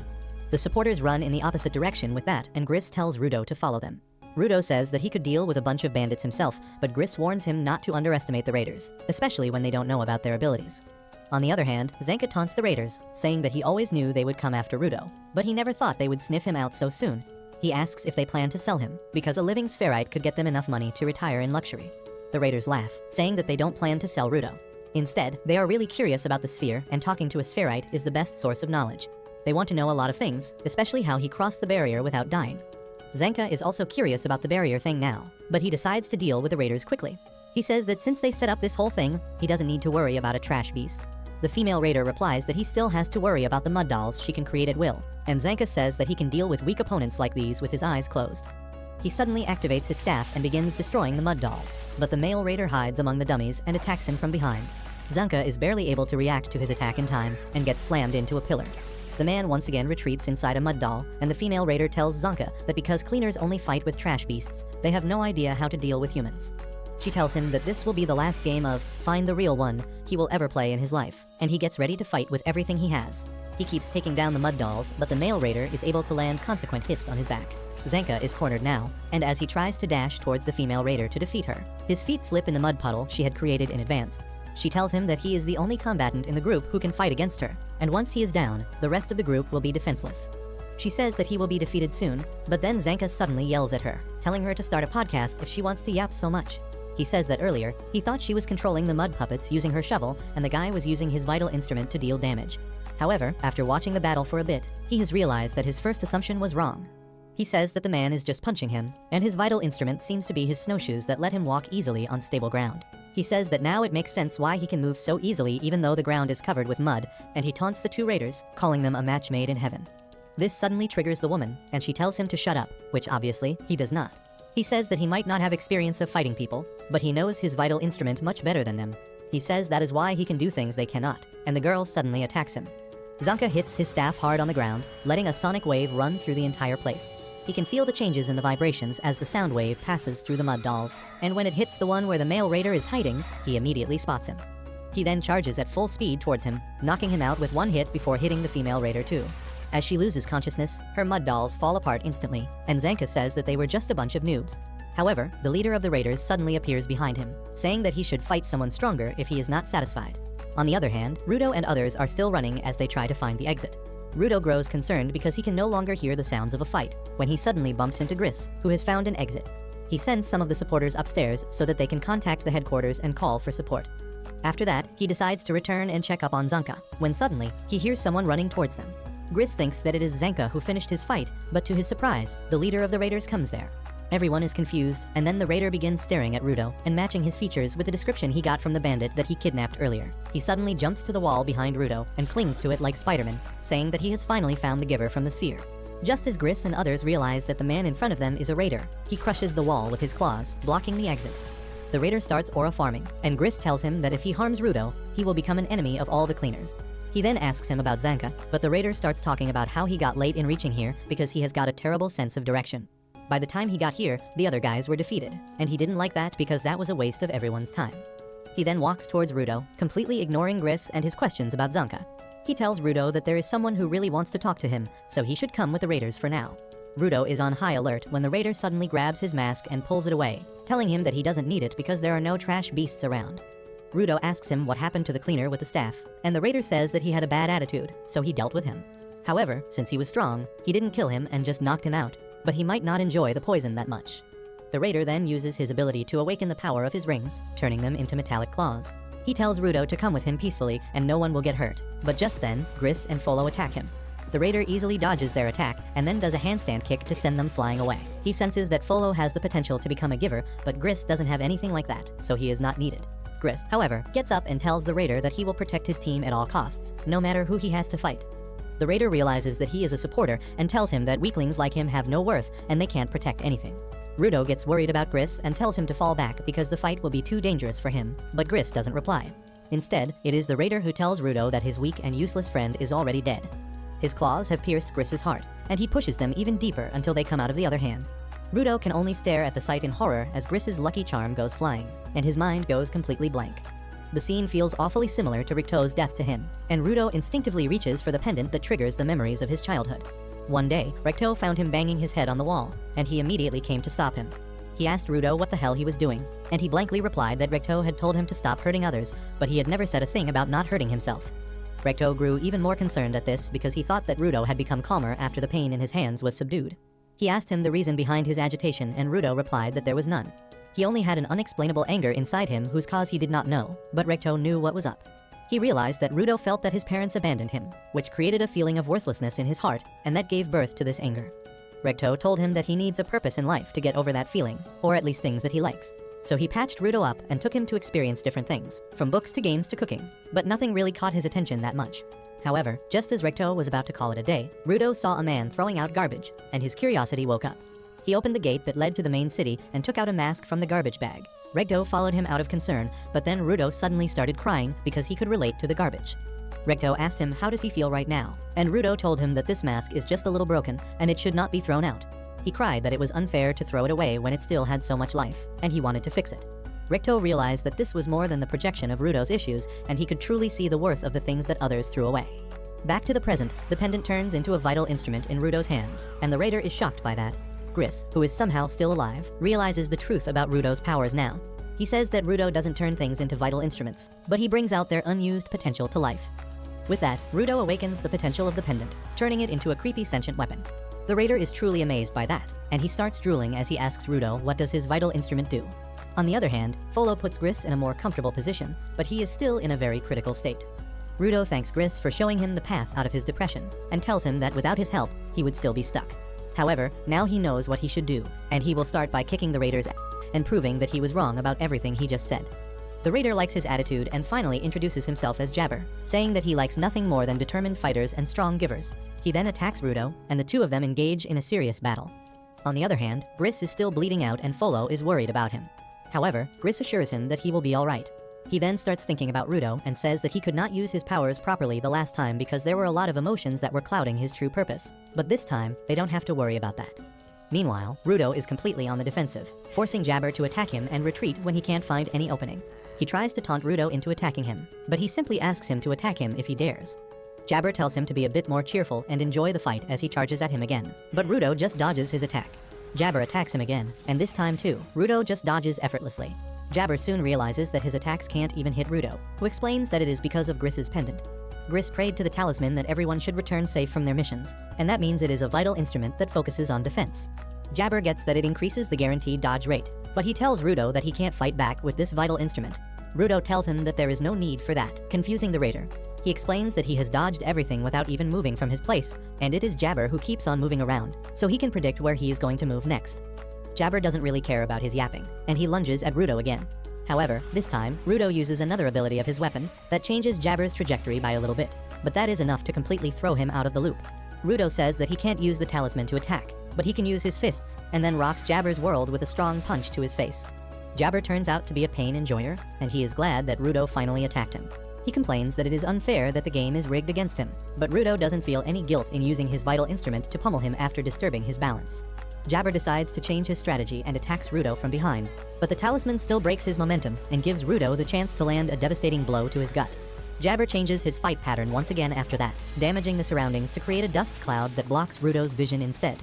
The supporters run in the opposite direction with that, and Gris tells Rudo to follow them. Rudo says that he could deal with a bunch of bandits himself, but Gris warns him not to underestimate the raiders, especially when they don't know about their abilities. On the other hand, Zanka taunts the raiders, saying that he always knew they would come after Rudo, but he never thought they would sniff him out so soon. He asks if they plan to sell him, because a living spherite could get them enough money to retire in luxury. The raiders laugh, saying that they don't plan to sell Rudo. Instead, they are really curious about the sphere, and talking to a spherite is the best source of knowledge. They want to know a lot of things, especially how he crossed the barrier without dying. Zanka is also curious about the barrier thing now, but he decides to deal with the raiders quickly. He says that since they set up this whole thing, he doesn't need to worry about a trash beast. The female raider replies that he still has to worry about the mud dolls she can create at will, and Zanka says that he can deal with weak opponents like these with his eyes closed. He suddenly activates his staff and begins destroying the mud dolls, but the male raider hides among the dummies and attacks him from behind. Zanka is barely able to react to his attack in time and gets slammed into a pillar. The man once again retreats inside a mud doll, and the female raider tells Zanka that because cleaners only fight with trash beasts, they have no idea how to deal with humans. She tells him that this will be the last game of Find the Real One he will ever play in his life, and he gets ready to fight with everything he has. He keeps taking down the mud dolls, but the male raider is able to land consequent hits on his back. Zanka is cornered now, and as he tries to dash towards the female raider to defeat her, his feet slip in the mud puddle she had created in advance. She tells him that he is the only combatant in the group who can fight against her, and once he is down, the rest of the group will be defenseless. She says that he will be defeated soon, but then Zanka suddenly yells at her, telling her to start a podcast if she wants to yap so much. He says that earlier, he thought she was controlling the mud puppets using her shovel, and the guy was using his vital instrument to deal damage. However, after watching the battle for a bit, he has realized that his first assumption was wrong. He says that the man is just punching him, and his vital instrument seems to be his snowshoes that let him walk easily on stable ground. He says that now it makes sense why he can move so easily even though the ground is covered with mud, and he taunts the two raiders, calling them a match made in heaven. This suddenly triggers the woman, and she tells him to shut up, which obviously, he does not. He says that he might not have experience of fighting people, but he knows his vital instrument much better than them. He says that is why he can do things they cannot, and the girl suddenly attacks him. Zanka hits his staff hard on the ground, letting a sonic wave run through the entire place. He can feel the changes in the vibrations as the sound wave passes through the mud dolls, and when it hits the one where the male raider is hiding, he immediately spots him. He then charges at full speed towards him, knocking him out with one hit before hitting the female raider too. As she loses consciousness, her mud dolls fall apart instantly, and Zanka says that they were just a bunch of noobs. However, the leader of the raiders suddenly appears behind him, saying that he should fight someone stronger if he is not satisfied. On the other hand, Rudo and others are still running as they try to find the exit. Rudo grows concerned because he can no longer hear the sounds of a fight, when he suddenly bumps into Gris, who has found an exit. He sends some of the supporters upstairs so that they can contact the headquarters and call for support. After that, he decides to return and check up on Zanka, when suddenly, he hears someone running towards them. Gris thinks that it is Zanka who finished his fight, but to his surprise, the leader of the raiders comes there. Everyone is confused, and then the raider begins staring at Rudo and matching his features with the description he got from the bandit that he kidnapped earlier. He suddenly jumps to the wall behind Rudo and clings to it like Spider-Man, saying that he has finally found the giver from the sphere. Just as Gris and others realize that the man in front of them is a raider, he crushes the wall with his claws, blocking the exit. The raider starts aura farming, and Gris tells him that if he harms Rudo, he will become an enemy of all the cleaners. He then asks him about Zanka, but the raider starts talking about how he got late in reaching here because he has got a terrible sense of direction. By the time he got here, the other guys were defeated, and he didn't like that because that was a waste of everyone's time. He then walks towards Rudo, completely ignoring Gris and his questions about Zanka. He tells Rudo that there is someone who really wants to talk to him, so he should come with the raiders for now. Rudo is on high alert when the raider suddenly grabs his mask and pulls it away, telling him that he doesn't need it because there are no trash beasts around. Rudo asks him what happened to the cleaner with the staff, and the raider says that he had a bad attitude, so he dealt with him. However, since he was strong, he didn't kill him and just knocked him out, but he might not enjoy the poison that much. The raider then uses his ability to awaken the power of his rings, turning them into metallic claws. He tells Rudo to come with him peacefully and no one will get hurt, but just then, Gris and Folo attack him. The raider easily dodges their attack and then does a handstand kick to send them flying away. He senses that Folo has the potential to become a giver, but Gris doesn't have anything like that, so he is not needed. Gris, however, gets up and tells the raider that he will protect his team at all costs, no matter who he has to fight. The raider realizes that he is a supporter and tells him that weaklings like him have no worth and they can't protect anything. Rudo gets worried about Gris and tells him to fall back because the fight will be too dangerous for him, but Gris doesn't reply. Instead, it is the raider who tells Rudo that his weak and useless friend is already dead. His claws have pierced Gris's heart, and he pushes them even deeper until they come out of the other hand. Rudo can only stare at the sight in horror as Gris's lucky charm goes flying, and his mind goes completely blank. The scene feels awfully similar to Ricto's death to him, and Rudo instinctively reaches for the pendant that triggers the memories of his childhood. One day, Ricto found him banging his head on the wall, and he immediately came to stop him. He asked Rudo what the hell he was doing, and he blankly replied that Ricto had told him to stop hurting others, but he had never said a thing about not hurting himself. Ricto grew even more concerned at this because he thought that Rudo had become calmer after the pain in his hands was subdued. He asked him the reason behind his agitation, and Rudo replied that there was none. He only had an unexplainable anger inside him whose cause he did not know, but Ricto knew what was up. He realized that Rudo felt that his parents abandoned him, which created a feeling of worthlessness in his heart, and that gave birth to this anger. Ricto told him that he needs a purpose in life to get over that feeling, or at least things that he likes. So he patched Rudo up and took him to experience different things, from books to games to cooking, but nothing really caught his attention that much. However, just as Ricto was about to call it a day, Rudo saw a man throwing out garbage, and his curiosity woke up. He opened the gate that led to the main city and took out a mask from the garbage bag. Ricto followed him out of concern, but then Rudo suddenly started crying because he could relate to the garbage. Ricto asked him how does he feel right now, and Rudo told him that this mask is just a little broken and it should not be thrown out. He cried that it was unfair to throw it away when it still had so much life, and he wanted to fix it. Ricto realized that this was more than the projection of Rudo's issues, and he could truly see the worth of the things that others threw away. Back to the present, the pendant turns into a vital instrument in Rudo's hands, and the raider is shocked by that. Gris, who is somehow still alive, realizes the truth about Rudo's powers now. He says that Rudo doesn't turn things into vital instruments, but he brings out their unused potential to life. With that, Rudo awakens the potential of the pendant, turning it into a creepy sentient weapon. The raider is truly amazed by that, and he starts drooling as he asks Rudo what does his vital instrument do. On the other hand, Folo puts Gris in a more comfortable position, but he is still in a very critical state. Rudo thanks Gris for showing him the path out of his depression, and tells him that without his help, he would still be stuck. However, now he knows what he should do, and he will start by kicking the raider's ass and proving that he was wrong about everything he just said. The raider likes his attitude and finally introduces himself as Jabber, saying that he likes nothing more than determined fighters and strong givers. He then attacks Rudo, and the two of them engage in a serious battle. On the other hand, Gris is still bleeding out and Folo is worried about him. However, Gris assures him that he will be alright. He then starts thinking about Rudo and says that he could not use his powers properly the last time because there were a lot of emotions that were clouding his true purpose. But this time, they don't have to worry about that. Meanwhile, Rudo is completely on the defensive, forcing Jabber to attack him and retreat when he can't find any opening. He tries to taunt Rudo into attacking him, but he simply asks him to attack him if he dares. Jabber tells him to be a bit more cheerful and enjoy the fight as he charges at him again, but Rudo just dodges his attack. Jabber attacks him again, and this time too, Rudo just dodges effortlessly. Jabber soon realizes that his attacks can't even hit Rudo, who explains that it is because of Gris's pendant. Gris prayed to the talisman that everyone should return safe from their missions, and that means it is a vital instrument that focuses on defense. Jabber gets that it increases the guaranteed dodge rate, but he tells Rudo that he can't fight back with this vital instrument. Rudo tells him that there is no need for that, confusing the raider. He explains that he has dodged everything without even moving from his place, and it is Jabber who keeps on moving around, so he can predict where he is going to move next. Jabber doesn't really care about his yapping, and he lunges at Rudo again. However, this time, Rudo uses another ability of his weapon that changes Jabber's trajectory by a little bit, but that is enough to completely throw him out of the loop. Rudo says that he can't use the talisman to attack, but he can use his fists, and then rocks Jabber's world with a strong punch to his face. Jabber turns out to be a pain enjoyer, and he is glad that Rudo finally attacked him. He complains that it is unfair that the game is rigged against him, but Rudo doesn't feel any guilt in using his vital instrument to pummel him after disturbing his balance. Jabber decides to change his strategy and attacks Rudo from behind, but the talisman still breaks his momentum and gives Rudo the chance to land a devastating blow to his gut. Jabber changes his fight pattern once again after that, damaging the surroundings to create a dust cloud that blocks Rudo's vision instead.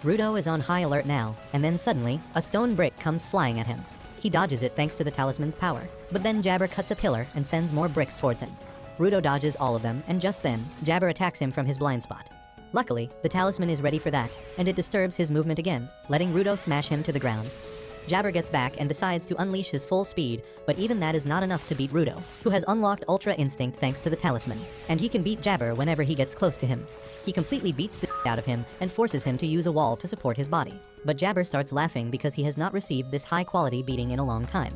Rudo is on high alert now, and then suddenly, a stone brick comes flying at him. He dodges it thanks to the talisman's power, but then Jabber cuts a pillar and sends more bricks towards him. Rudo dodges all of them, and just then, Jabber attacks him from his blind spot. Luckily, the talisman is ready for that, and it disturbs his movement again, letting Rudo smash him to the ground. Jabber gets back and decides to unleash his full speed, but even that is not enough to beat Rudo, who has unlocked Ultra Instinct thanks to the talisman, and he can beat Jabber whenever he gets close to him. He completely beats the out of him and forces him to use a wall to support his body, but Jabber starts laughing because he has not received this high-quality beating in a long time.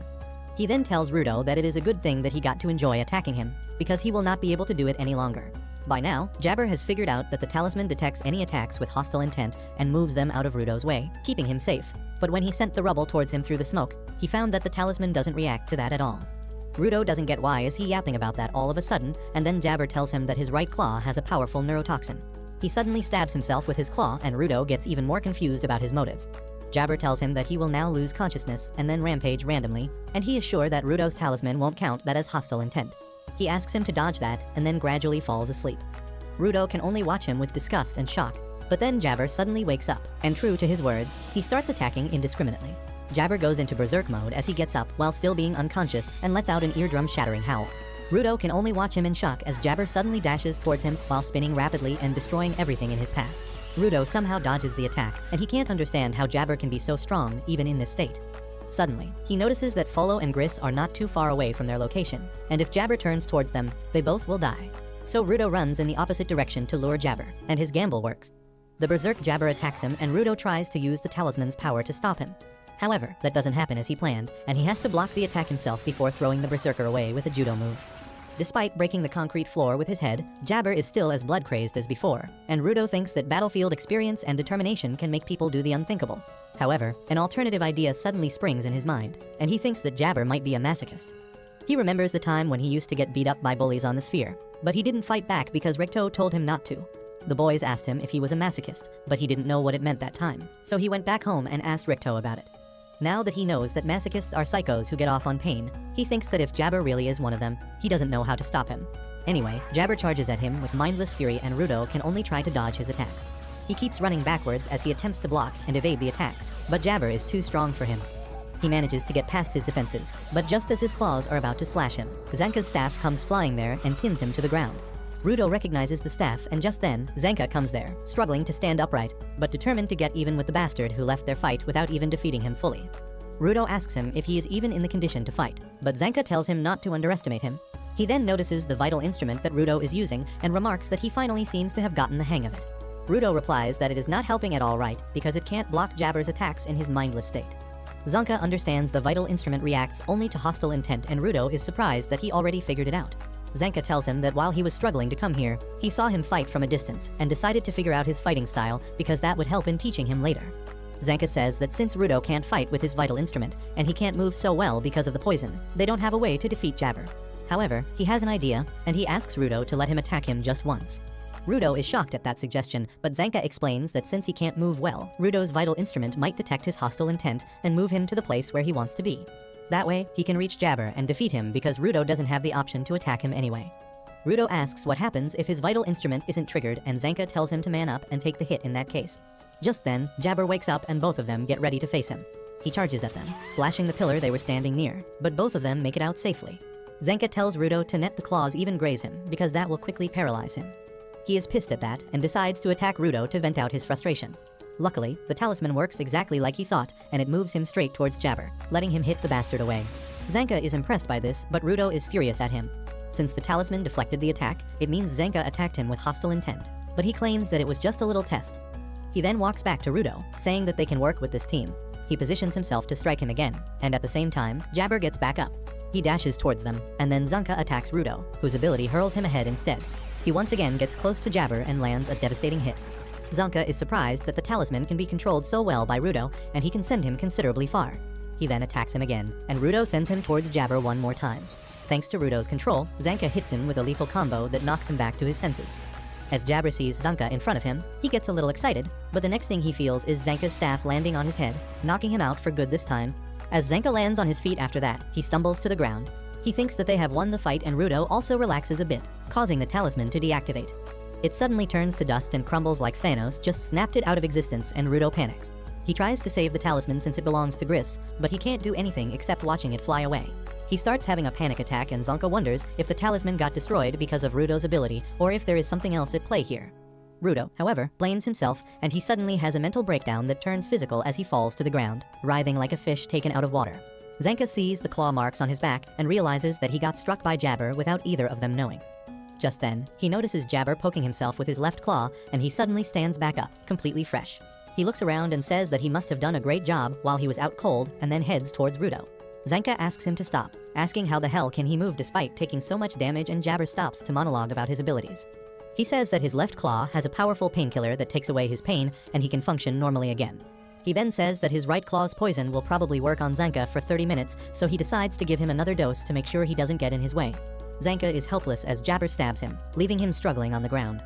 He then tells Rudo that it is a good thing that he got to enjoy attacking him, because he will not be able to do it any longer. By now, Jabber has figured out that the talisman detects any attacks with hostile intent and moves them out of Rudo's way, keeping him safe. But when he sent the rubble towards him through the smoke, he found that the talisman doesn't react to that at all. Rudo doesn't get why is he yapping about that all of a sudden, and then Jabber tells him that his right claw has a powerful neurotoxin. He suddenly stabs himself with his claw, and Rudo gets even more confused about his motives. Jabber tells him that he will now lose consciousness and then rampage randomly, and he is sure that Rudo's talisman won't count that as hostile intent. He asks him to dodge that, and then gradually falls asleep. Rudo can only watch him with disgust and shock, but then Jabber suddenly wakes up, and true to his words, he starts attacking indiscriminately. Jabber goes into berserk mode as he gets up while still being unconscious and lets out an eardrum-shattering howl. Rudo can only watch him in shock as Jabber suddenly dashes towards him while spinning rapidly and destroying everything in his path. Rudo somehow dodges the attack, and he can't understand how Jabber can be so strong even in this state. Suddenly, he notices that Folo and Gris are not too far away from their location, and if Jabber turns towards them, they both will die. So Rudo runs in the opposite direction to lure Jabber, and his gamble works. The berserk Jabber attacks him, and Rudo tries to use the talisman's power to stop him. However, that doesn't happen as he planned, and he has to block the attack himself before throwing the berserker away with a judo move. Despite breaking the concrete floor with his head, Jabber is still as blood-crazed as before, and Rudo thinks that battlefield experience and determination can make people do the unthinkable. However, an alternative idea suddenly springs in his mind, and he thinks that Jabber might be a masochist. He remembers the time when he used to get beat up by bullies on the sphere, but he didn't fight back because Ricto told him not to. The boys asked him if he was a masochist, but he didn't know what it meant that time, so he went back home and asked Ricto about it. Now that he knows that masochists are psychos who get off on pain, he thinks that if Jabber really is one of them, he doesn't know how to stop him. Anyway, Jabber charges at him with mindless fury, and Rudo can only try to dodge his attacks. He keeps running backwards as he attempts to block and evade the attacks, but Jabber is too strong for him. He manages to get past his defenses, but just as his claws are about to slash him, Zanka's staff comes flying there and pins him to the ground. Rudo recognizes the staff, and just then, Zanka comes there, struggling to stand upright, but determined to get even with the bastard who left their fight without even defeating him fully. Rudo asks him if he is even in the condition to fight, but Zanka tells him not to underestimate him. He then notices the vital instrument that Rudo is using and remarks that he finally seems to have gotten the hang of it. Rudo replies that it is not helping at all right because it can't block Jabber's attacks in his mindless state. Zanka understands the vital instrument reacts only to hostile intent, and Rudo is surprised that he already figured it out. Zanka tells him that while he was struggling to come here, he saw him fight from a distance and decided to figure out his fighting style because that would help in teaching him later. Zanka says that since Rudo can't fight with his vital instrument, and he can't move so well because of the poison, they don't have a way to defeat Jabber. However, he has an idea, and he asks Rudo to let him attack him just once. Rudo is shocked at that suggestion, but Zanka explains that since he can't move well, Rudo's vital instrument might detect his hostile intent and move him to the place where he wants to be. That way, he can reach Jabber and defeat him because Rudo doesn't have the option to attack him anyway. Rudo asks what happens if his vital instrument isn't triggered, and Zanka tells him to man up and take the hit in that case. Just then, Jabber wakes up and both of them get ready to face him. He charges at them, slashing the pillar they were standing near, but both of them make it out safely. Zanka tells Rudo to net the claws even graze him, because that will quickly paralyze him. He is pissed at that and decides to attack Rudo to vent out his frustration. Luckily, the talisman works exactly like he thought, and it moves him straight towards Jabber, letting him hit the bastard away. Zanka is impressed by this, but Rudo is furious at him. Since the talisman deflected the attack, it means Zanka attacked him with hostile intent, but he claims that it was just a little test. He then walks back to Rudo, saying that they can work with this team. He positions himself to strike him again, and at the same time, Jabber gets back up. He dashes towards them, and then Zanka attacks Rudo, whose ability hurls him ahead instead. He once again gets close to Jabber and lands a devastating hit. Zanka is surprised that the talisman can be controlled so well by Rudo, and he can send him considerably far. He then attacks him again, and Rudo sends him towards Jabber one more time. Thanks to Rudo's control, Zanka hits him with a lethal combo that knocks him back to his senses. As Jabber sees Zanka in front of him, he gets a little excited, but the next thing he feels is Zanka's staff landing on his head, knocking him out for good this time. As Zanka lands on his feet after that, he stumbles to the ground. He thinks that they have won the fight, and Rudo also relaxes a bit, causing the talisman to deactivate. It suddenly turns to dust and crumbles like Thanos just snapped it out of existence, and Rudo panics. He tries to save the talisman since it belongs to Gris, but he can't do anything except watching it fly away. He starts having a panic attack, and Zanka wonders if the talisman got destroyed because of Rudo's ability or if there is something else at play here. Rudo, however, blames himself, and he suddenly has a mental breakdown that turns physical as he falls to the ground, writhing like a fish taken out of water. Zanka sees the claw marks on his back and realizes that he got struck by Jabber without either of them knowing. Just then, he notices Jabber poking himself with his left claw, and he suddenly stands back up, completely fresh. He looks around and says that he must have done a great job while he was out cold, and then heads towards Rudo. Zanka asks him to stop, asking how the hell can he move despite taking so much damage, and Jabber stops to monologue about his abilities. He says that his left claw has a powerful painkiller that takes away his pain, and he can function normally again. He then says that his right claw's poison will probably work on Zanka for 30 minutes, so he decides to give him another dose to make sure he doesn't get in his way. Zanka is helpless as Jabber stabs him, leaving him struggling on the ground.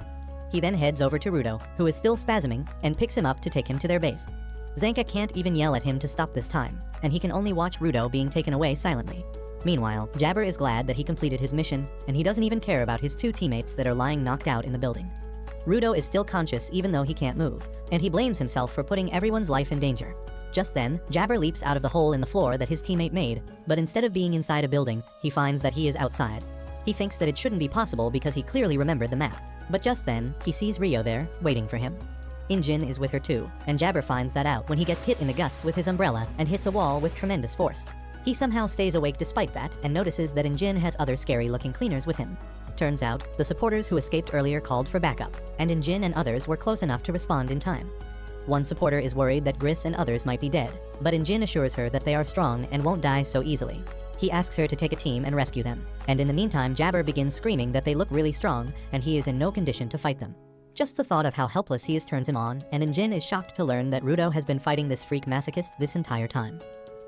He then heads over to Rudo, who is still spasming, and picks him up to take him to their base. Zanka can't even yell at him to stop this time, and he can only watch Rudo being taken away silently. Meanwhile, Jabber is glad that he completed his mission, and he doesn't even care about his two teammates that are lying knocked out in the building. Rudo is still conscious even though he can't move, and he blames himself for putting everyone's life in danger. Just then, Jabber leaps out of the hole in the floor that his teammate made, but instead of being inside a building, he finds that he is outside. He thinks that it shouldn't be possible because he clearly remembered the map, but just then, he sees Rio there, waiting for him. Injin is with her too, and Jabber finds that out when he gets hit in the guts with his umbrella and hits a wall with tremendous force. He somehow stays awake despite that, and notices that Injin has other scary-looking cleaners with him. Turns out, the supporters who escaped earlier called for backup, and Injin and others were close enough to respond in time. One supporter is worried that Gris and others might be dead, but Injin assures her that they are strong and won't die so easily. He asks her to take a team and rescue them, and in the meantime Jabber begins screaming that they look really strong, and he is in no condition to fight them. Just the thought of how helpless he is turns him on, and Injin is shocked to learn that Rudo has been fighting this freak masochist this entire time.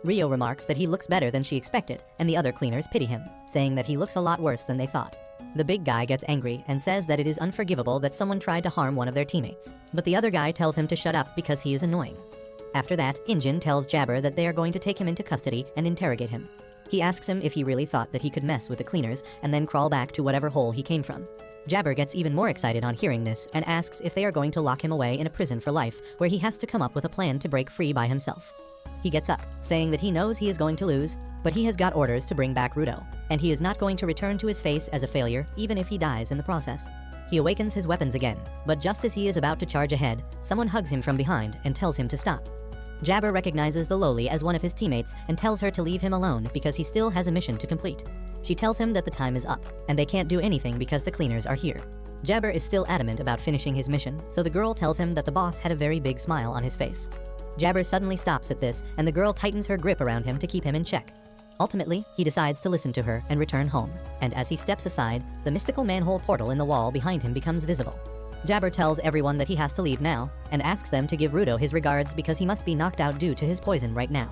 Rio remarks that he looks better than she expected, and the other cleaners pity him, saying that he looks a lot worse than they thought. The big guy gets angry and says that it is unforgivable that someone tried to harm one of their teammates, but the other guy tells him to shut up because he is annoying. After that, Injin tells Jabber that they are going to take him into custody and interrogate him. He asks him if he really thought that he could mess with the cleaners and then crawl back to whatever hole he came from. Jabber gets even more excited on hearing this and asks if they are going to lock him away in a prison for life where he has to come up with a plan to break free by himself. He gets up, saying that he knows he is going to lose, but he has got orders to bring back Rudo, and he is not going to return to his face as a failure even if he dies in the process. He awakens his weapons again, but just as he is about to charge ahead, someone hugs him from behind and tells him to stop. Jabber recognizes the lowly as one of his teammates and tells her to leave him alone because he still has a mission to complete. She tells him that the time is up, and they can't do anything because the cleaners are here. Jabber is still adamant about finishing his mission, so the girl tells him that the boss had a very big smile on his face. Jabber suddenly stops at this, and the girl tightens her grip around him to keep him in check. Ultimately, he decides to listen to her and return home, and as he steps aside, the mystical manhole portal in the wall behind him becomes visible. Jabber tells everyone that he has to leave now, and asks them to give Rudo his regards because he must be knocked out due to his poison right now.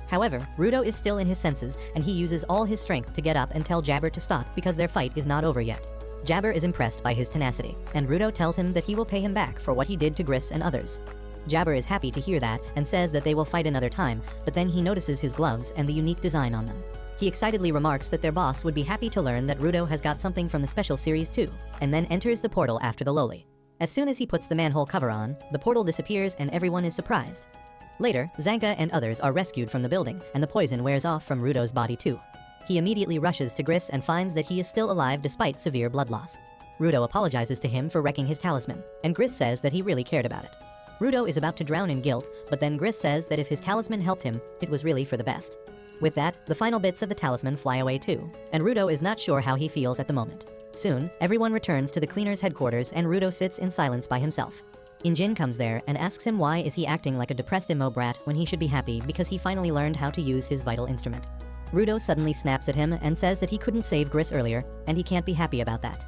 However, Rudo is still in his senses, and he uses all his strength to get up and tell Jabber to stop because their fight is not over yet. Jabber is impressed by his tenacity, and Rudo tells him that he will pay him back for what he did to Gris and others. Jabber is happy to hear that and says that they will fight another time, but then he notices his gloves and the unique design on them. He excitedly remarks that their boss would be happy to learn that Rudo has got something from the special series too, and then enters the portal after the lowly. As soon as he puts the manhole cover on, the portal disappears and everyone is surprised. Later, Zanka and others are rescued from the building, and the poison wears off from Rudo's body too. He immediately rushes to Gris and finds that he is still alive despite severe blood loss. Rudo apologizes to him for wrecking his talisman, and Gris says that he really cared about it. Rudo is about to drown in guilt, but then Gris says that if his talisman helped him, it was really for the best. With that, the final bits of the talisman fly away too, and Rudo is not sure how he feels at the moment. Soon, everyone returns to the cleaner's headquarters and Rudo sits in silence by himself. Injin comes there and asks him why is he acting like a depressed emo brat when he should be happy because he finally learned how to use his vital instrument. Rudo suddenly snaps at him and says that he couldn't save Gris earlier, and he can't be happy about that.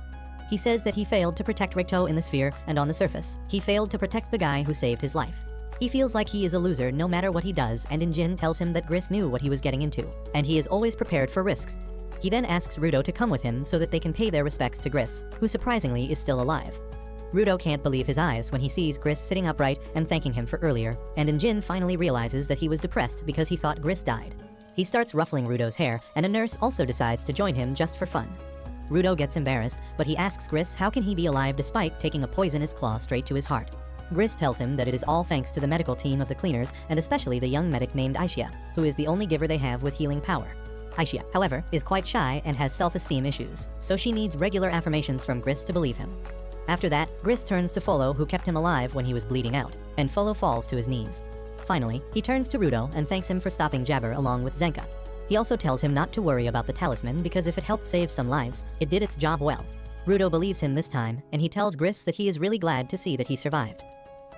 He says that he failed to protect Ricto in the sphere, and on the surface, he failed to protect the guy who saved his life. He feels like he is a loser no matter what he does, and Injin tells him that Gris knew what he was getting into, and he is always prepared for risks. He then asks Rudo to come with him so that they can pay their respects to Gris, who surprisingly is still alive. Rudo can't believe his eyes when he sees Gris sitting upright and thanking him for earlier, and Injin finally realizes that he was depressed because he thought Gris died. He starts ruffling Rudo's hair, and a nurse also decides to join him just for fun. Rudo gets embarrassed, but he asks Gris how can he be alive despite taking a poisonous claw straight to his heart. Gris tells him that it is all thanks to the medical team of the cleaners, and especially the young medic named Aisha, who is the only giver they have with healing power. Aisha, however, is quite shy and has self-esteem issues, so she needs regular affirmations from Gris to believe him. After that, Gris turns to Folo, who kept him alive when he was bleeding out, and Folo falls to his knees. Finally, he turns to Rudo and thanks him for stopping Jabber along with Zenka. He also tells him not to worry about the talisman because if it helped save some lives, it did its job well. Rudo believes him this time, and he tells Gris that he is really glad to see that he survived.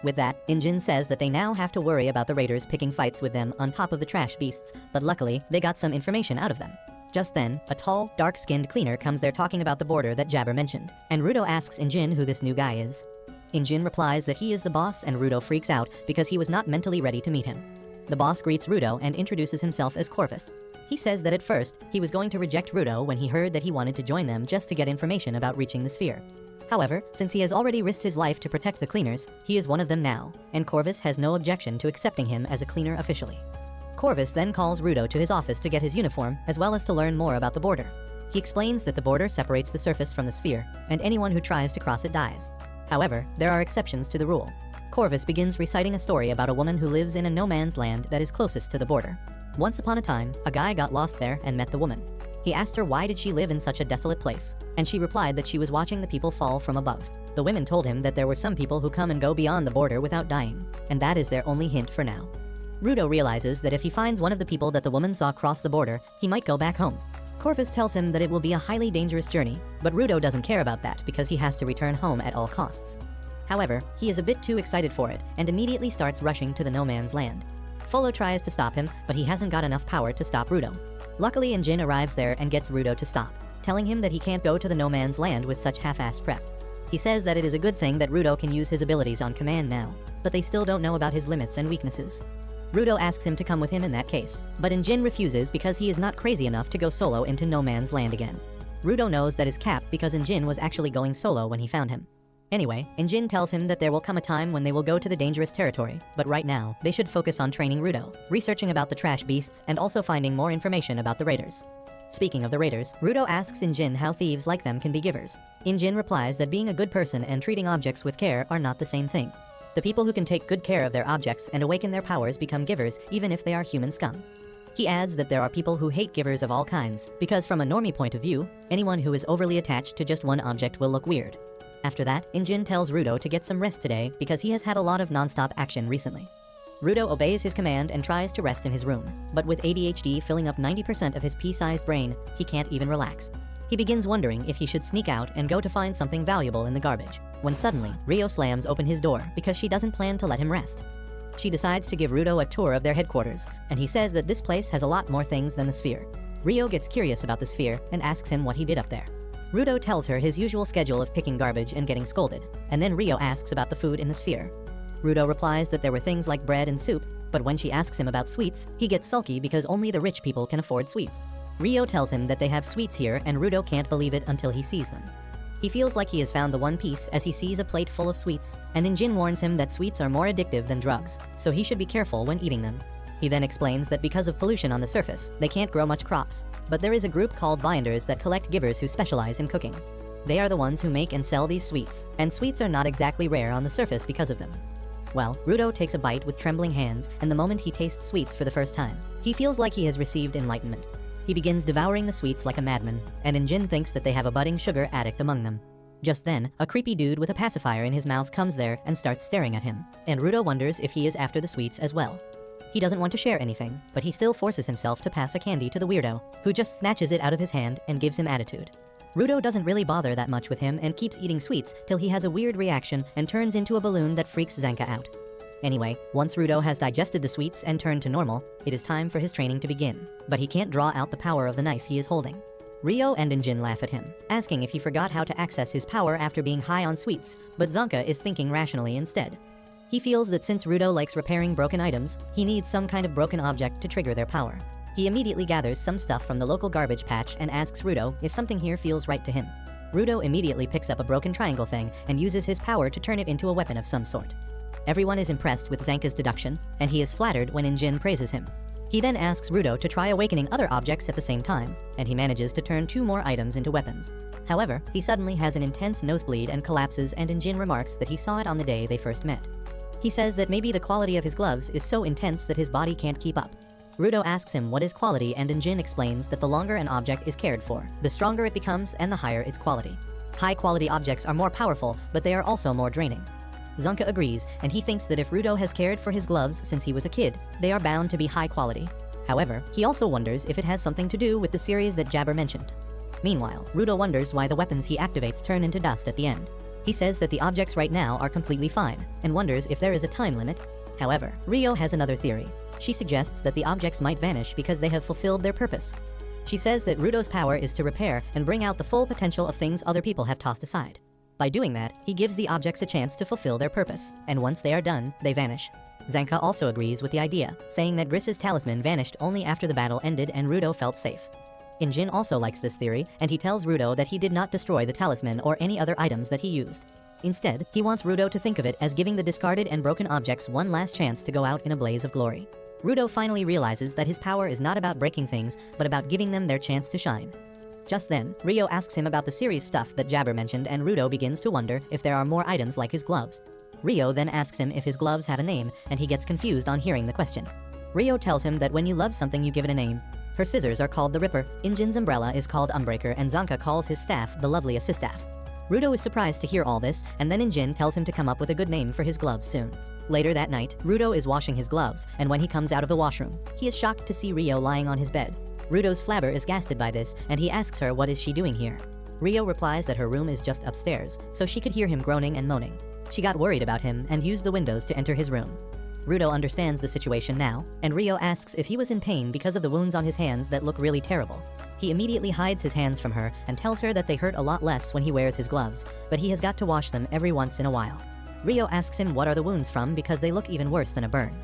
With that, Injin says that they now have to worry about the raiders picking fights with them on top of the trash beasts, but luckily, they got some information out of them. Just then, a tall, dark-skinned cleaner comes there talking about the border that Jabber mentioned, and Rudo asks Injin who this new guy is. Injin replies that he is the boss, and Rudo freaks out because he was not mentally ready to meet him. The boss greets Rudo and introduces himself as Corvus. He says that at first, he was going to reject Rudo when he heard that he wanted to join them just to get information about reaching the sphere. However, since he has already risked his life to protect the cleaners, he is one of them now, and Corvus has no objection to accepting him as a cleaner officially. Corvus then calls Rudo to his office to get his uniform, as well as to learn more about the border. He explains that the border separates the surface from the sphere, and anyone who tries to cross it dies. However, there are exceptions to the rule. Corvus begins reciting a story about a woman who lives in a no-man's land that is closest to the border. Once upon a time, a guy got lost there and met the woman. He asked her why did she live in such a desolate place, and she replied that she was watching the people fall from above. The women told him that there were some people who come and go beyond the border without dying, and that is their only hint for now. Rudo realizes that if he finds one of the people that the woman saw cross the border, he might go back home. Corvus tells him that it will be a highly dangerous journey, but Rudo doesn't care about that because he has to return home at all costs. However, he is a bit too excited for it and immediately starts rushing to the no-man's land. Folo tries to stop him, but he hasn't got enough power to stop Rudo. Luckily, Injin arrives there and gets Rudo to stop, telling him that he can't go to the no-man's land with such half-assed prep. He says that it is a good thing that Rudo can use his abilities on command now, but they still don't know about his limits and weaknesses. Rudo asks him to come with him in that case, but Injin refuses because he is not crazy enough to go solo into no man's land again. Rudo knows that is cap because Injin was actually going solo when he found him. Anyway, Injin tells him that there will come a time when they will go to the dangerous territory, but right now, they should focus on training Rudo, researching about the trash beasts, and also finding more information about the raiders. Speaking of the raiders, Rudo asks Injin how thieves like them can be givers. Injin replies that being a good person and treating objects with care are not the same thing. The people who can take good care of their objects and awaken their powers become givers even if they are human scum. He adds that there are people who hate givers of all kinds, because from a normie point of view, anyone who is overly attached to just one object will look weird. After that, Injin tells Rudo to get some rest today because he has had a lot of non-stop action recently. Rudo obeys his command and tries to rest in his room, but with ADHD filling up 90% of his pea-sized brain, he can't even relax. He begins wondering if he should sneak out and go to find something valuable in the garbage, when suddenly, Rio slams open his door because she doesn't plan to let him rest. She decides to give Rudo a tour of their headquarters, and he says that this place has a lot more things than the sphere. Rio gets curious about the sphere and asks him what he did up there. Rudo tells her his usual schedule of picking garbage and getting scolded, and then Rio asks about the food in the sphere. Rudo replies that there were things like bread and soup, but when she asks him about sweets, he gets sulky because only the rich people can afford sweets. Rio tells him that they have sweets here and Rudo can't believe it until he sees them. He feels like he has found the One Piece as he sees a plate full of sweets, and Injin warns him that sweets are more addictive than drugs, so he should be careful when eating them. He then explains that because of pollution on the surface, they can't grow much crops, but there is a group called Binders that collect givers who specialize in cooking. They are the ones who make and sell these sweets, and sweets are not exactly rare on the surface because of them. Well, Rudo takes a bite with trembling hands, and the moment he tastes sweets for the first time, he feels like he has received enlightenment. He begins devouring the sweets like a madman, and Injin thinks that they have a budding sugar addict among them. Just then, a creepy dude with a pacifier in his mouth comes there and starts staring at him, and Rudo wonders if he is after the sweets as well. He doesn't want to share anything, but he still forces himself to pass a candy to the weirdo, who just snatches it out of his hand and gives him attitude. Rudo doesn't really bother that much with him and keeps eating sweets till he has a weird reaction and turns into a balloon that freaks Zanka out. Anyway, once Rudo has digested the sweets and turned to normal, it is time for his training to begin, but he can't draw out the power of the knife he is holding. Rio and Injin laugh at him, asking if he forgot how to access his power after being high on sweets, but Zanka is thinking rationally instead. He feels that since Rudo likes repairing broken items, he needs some kind of broken object to trigger their power. He immediately gathers some stuff from the local garbage patch and asks Rudo if something here feels right to him. Rudo immediately picks up a broken triangle thing and uses his power to turn it into a weapon of some sort. Everyone is impressed with Zanka's deduction, and he is flattered when Injin praises him. He then asks Rudo to try awakening other objects at the same time, and he manages to turn 2 more items into weapons. However, he suddenly has an intense nosebleed and collapses, and Injin remarks that he saw it on the day they first met. He says that maybe the quality of his gloves is so intense that his body can't keep up. Rudo asks him what is quality, and Injin explains that the longer an object is cared for, the stronger it becomes and the higher its quality. High-quality objects are more powerful, but they are also more draining. Zanka agrees, and he thinks that if Rudo has cared for his gloves since he was a kid, they are bound to be high quality. However, he also wonders if it has something to do with the series that Jabber mentioned. Meanwhile, Rudo wonders why the weapons he activates turn into dust at the end. He says that the objects right now are completely fine, and wonders if there is a time limit. However, Rio has another theory. She suggests that the objects might vanish because they have fulfilled their purpose. She says that Rudo's power is to repair and bring out the full potential of things other people have tossed aside. By doing that, he gives the objects a chance to fulfill their purpose, and once they are done, they vanish. Zanka also agrees with the idea, saying that Griss's talisman vanished only after the battle ended and Rudo felt safe. Injin also likes this theory, and he tells Rudo that he did not destroy the talisman or any other items that he used. Instead, he wants Rudo to think of it as giving the discarded and broken objects one last chance to go out in a blaze of glory. Rudo finally realizes that his power is not about breaking things, but about giving them their chance to shine. Just then, Rio asks him about the series stuff that Jabber mentioned, and Rudo begins to wonder if there are more items like his gloves. Rio then asks him if his gloves have a name, and he gets confused on hearing the question. Rio tells him that when you love something you give it a name. Her scissors are called the Ripper, Injin's umbrella is called Umbreaker, and Zanka calls his staff the Lovely Assistaff. Rudo is surprised to hear all this, and then Injin tells him to come up with a good name for his gloves soon. Later that night, Rudo is washing his gloves, and when he comes out of the washroom, he is shocked to see Rio lying on his bed. Rudo's flabber is gasted by this, and he asks her what is she doing here. Rio replies that her room is just upstairs, so she could hear him groaning and moaning. She got worried about him and used the windows to enter his room. Rudo understands the situation now, and Rio asks if he was in pain because of the wounds on his hands that look really terrible. He immediately hides his hands from her and tells her that they hurt a lot less when he wears his gloves, but he has got to wash them every once in a while. Rio asks him what are the wounds from because they look even worse than a burn.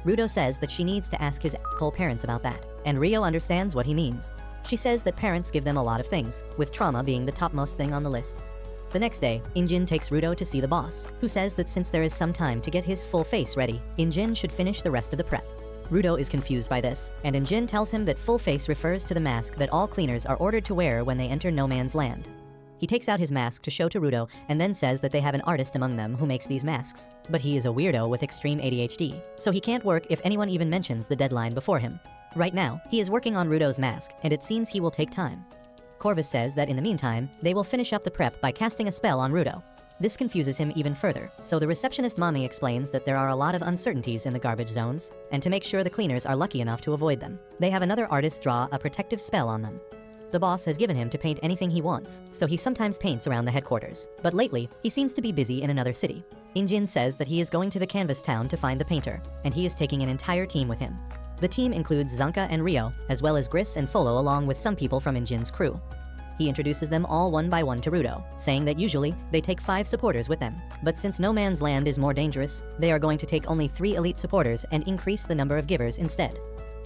Rudo says that she needs to ask his asshole parents about that, and Rio understands what he means. She says that parents give them a lot of things, with trauma being the topmost thing on the list. The next day, Injin takes Rudo to see the boss, who says that since there is some time to get his full face ready, Injin should finish the rest of the prep. Rudo is confused by this, and Injin tells him that full face refers to the mask that all cleaners are ordered to wear when they enter no man's land. He takes out his mask to show to Rudo, and then says that they have an artist among them who makes these masks. But he is a weirdo with extreme ADHD, so he can't work if anyone even mentions the deadline before him. Right now, he is working on Rudo's mask, and it seems he will take time. Corvus says that in the meantime, they will finish up the prep by casting a spell on Rudo. This confuses him even further, so the receptionist mommy explains that there are a lot of uncertainties in the garbage zones, and to make sure the cleaners are lucky enough to avoid them, they have another artist draw a protective spell on them. The boss has given him to paint anything he wants, so he sometimes paints around the headquarters. But lately, he seems to be busy in another city. Injin says that he is going to the canvas town to find the painter, and he is taking an entire team with him. The team includes Zanka and Rio, as well as Griss and Folo along with some people from Injin's crew. He introduces them all one by one to Rudo, saying that usually they take 5 supporters with them. But since no man's land is more dangerous, they are going to take only 3 elite supporters and increase the number of givers instead.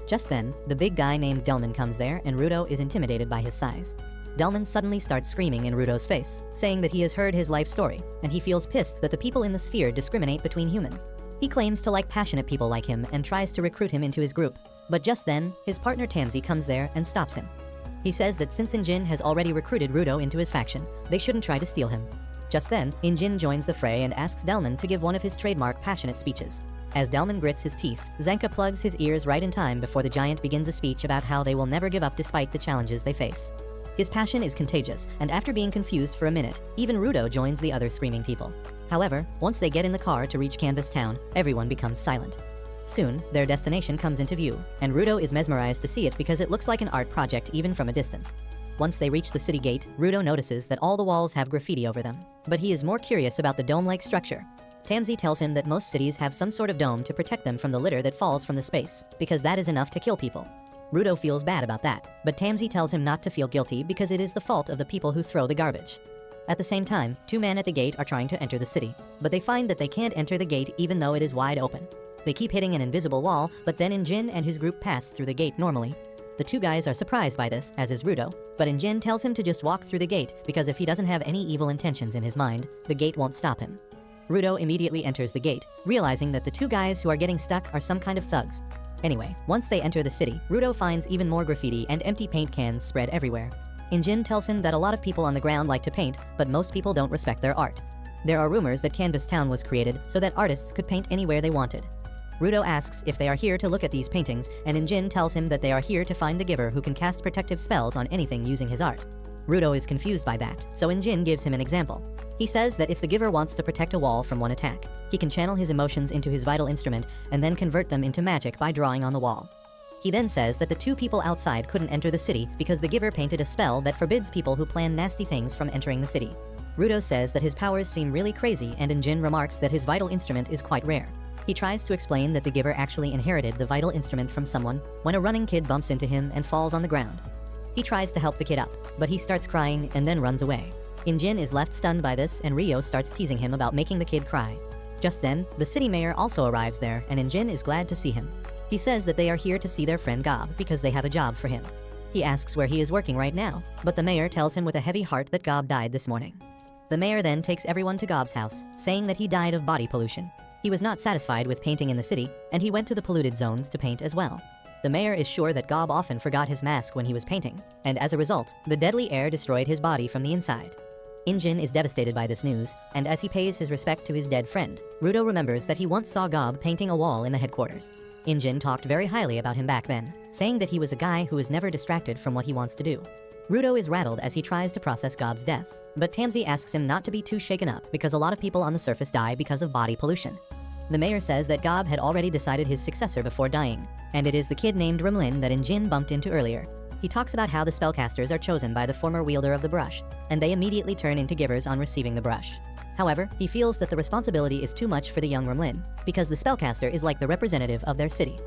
Just then, the big guy named Delman comes there, and Rudo is intimidated by his size. Delman suddenly starts screaming in Rudo's face, saying that he has heard his life story, and he feels pissed that the people in the sphere discriminate between humans. He claims to like passionate people like him and tries to recruit him into his group. But just then, his partner Tamsi comes there and stops him. He says that since Injin has already recruited Rudo into his faction, they shouldn't try to steal him. Just then, Injin joins the fray and asks Delman to give one of his trademark passionate speeches. As Delman grits his teeth, Zanka plugs his ears right in time before the giant begins a speech about how they will never give up despite the challenges they face. His passion is contagious, and after being confused for a minute, even Rudo joins the other screaming people. However, once they get in the car to reach Canvas Town, everyone becomes silent. Soon, their destination comes into view, and Rudo is mesmerized to see it because it looks like an art project even from a distance. Once they reach the city gate, Rudo notices that all the walls have graffiti over them, but he is more curious about the dome-like structure. Tamsi tells him that most cities have some sort of dome to protect them from the litter that falls from the space, because that is enough to kill people. Rudo feels bad about that, but Tamsi tells him not to feel guilty because it is the fault of the people who throw the garbage. At the same time, two men at the gate are trying to enter the city, but they find that they can't enter the gate even though it is wide open. They keep hitting an invisible wall, but then Injin and his group pass through the gate normally. The two guys are surprised by this, as is Rudo, but Injin tells him to just walk through the gate because if he doesn't have any evil intentions in his mind, the gate won't stop him. Rudo immediately enters the gate, realizing that the two guys who are getting stuck are some kind of thugs. Anyway, once they enter the city, Rudo finds even more graffiti and empty paint cans spread everywhere. Injin tells him that a lot of people on the ground like to paint, but most people don't respect their art. There are rumors that Canvas Town was created so that artists could paint anywhere they wanted. Rudo asks if they are here to look at these paintings, and Injin tells him that they are here to find the giver who can cast protective spells on anything using his art. Rudo is confused by that, so Injin gives him an example. He says that if the giver wants to protect a wall from one attack, he can channel his emotions into his vital instrument and then convert them into magic by drawing on the wall. He then says that the two people outside couldn't enter the city because the giver painted a spell that forbids people who plan nasty things from entering the city. Rudo says that his powers seem really crazy, and Injin remarks that his vital instrument is quite rare. He tries to explain that the giver actually inherited the vital instrument from someone when a running kid bumps into him and falls on the ground. He tries to help the kid up, but he starts crying and then runs away. Injin is left stunned by this, and Rio starts teasing him about making the kid cry. Just then, the city mayor also arrives there, and Injin is glad to see him. He says that they are here to see their friend Gob because they have a job for him. He asks where he is working right now, but the mayor tells him with a heavy heart that Gob died this morning. The mayor then takes everyone to Gob's house, saying that he died of body pollution. He was not satisfied with painting in the city, and he went to the polluted zones to paint as well. The mayor is sure that Gob often forgot his mask when he was painting, and as a result, the deadly air destroyed his body from the inside. Injin is devastated by this news, and as he pays his respect to his dead friend, Rudo remembers that he once saw Gob painting a wall in the headquarters. Injin talked very highly about him back then, saying that he was a guy who is never distracted from what he wants to do. Rudo is rattled as he tries to process Gob's death, but Tamsi asks him not to be too shaken up because a lot of people on the surface die because of body pollution. The mayor says that Gob had already decided his successor before dying, and it is the kid named Rimlin that Injin bumped into earlier. He talks about how the spellcasters are chosen by the former wielder of the brush, and they immediately turn into givers on receiving the brush. However, he feels that the responsibility is too much for the young Rimlin, because the spellcaster is like the representative of their city.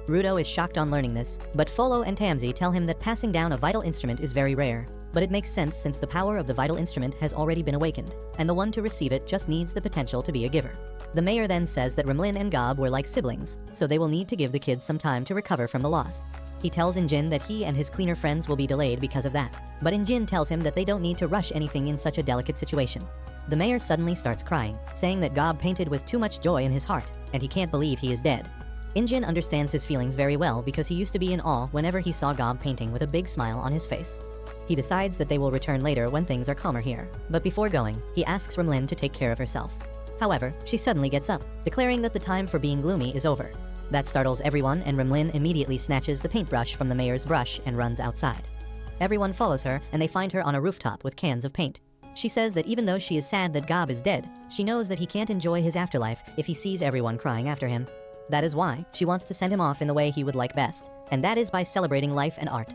Rudo is shocked on learning this, but Folo and Tamsi tell him that passing down a vital instrument is very rare, but it makes sense since the power of the vital instrument has already been awakened, and the one to receive it just needs the potential to be a giver. The mayor then says that Rimlin and Gob were like siblings, so they will need to give the kids some time to recover from the loss. He tells Injin that he and his cleaner friends will be delayed because of that, but Injin tells him that they don't need to rush anything in such a delicate situation. The mayor suddenly starts crying, saying that Gob painted with too much joy in his heart, and he can't believe he is dead. Injin understands his feelings very well because he used to be in awe whenever he saw Gob painting with a big smile on his face. He decides that they will return later when things are calmer here, but before going, he asks Rimlin to take care of herself. However, she suddenly gets up, declaring that the time for being gloomy is over. That startles everyone, and Rimlin immediately snatches the paintbrush from the mayor's brush and runs outside. Everyone follows her, and they find her on a rooftop with cans of paint. She says that even though she is sad that Gob is dead, she knows that he can't enjoy his afterlife if he sees everyone crying after him. That is why she wants to send him off in the way he would like best, and that is by celebrating life and art.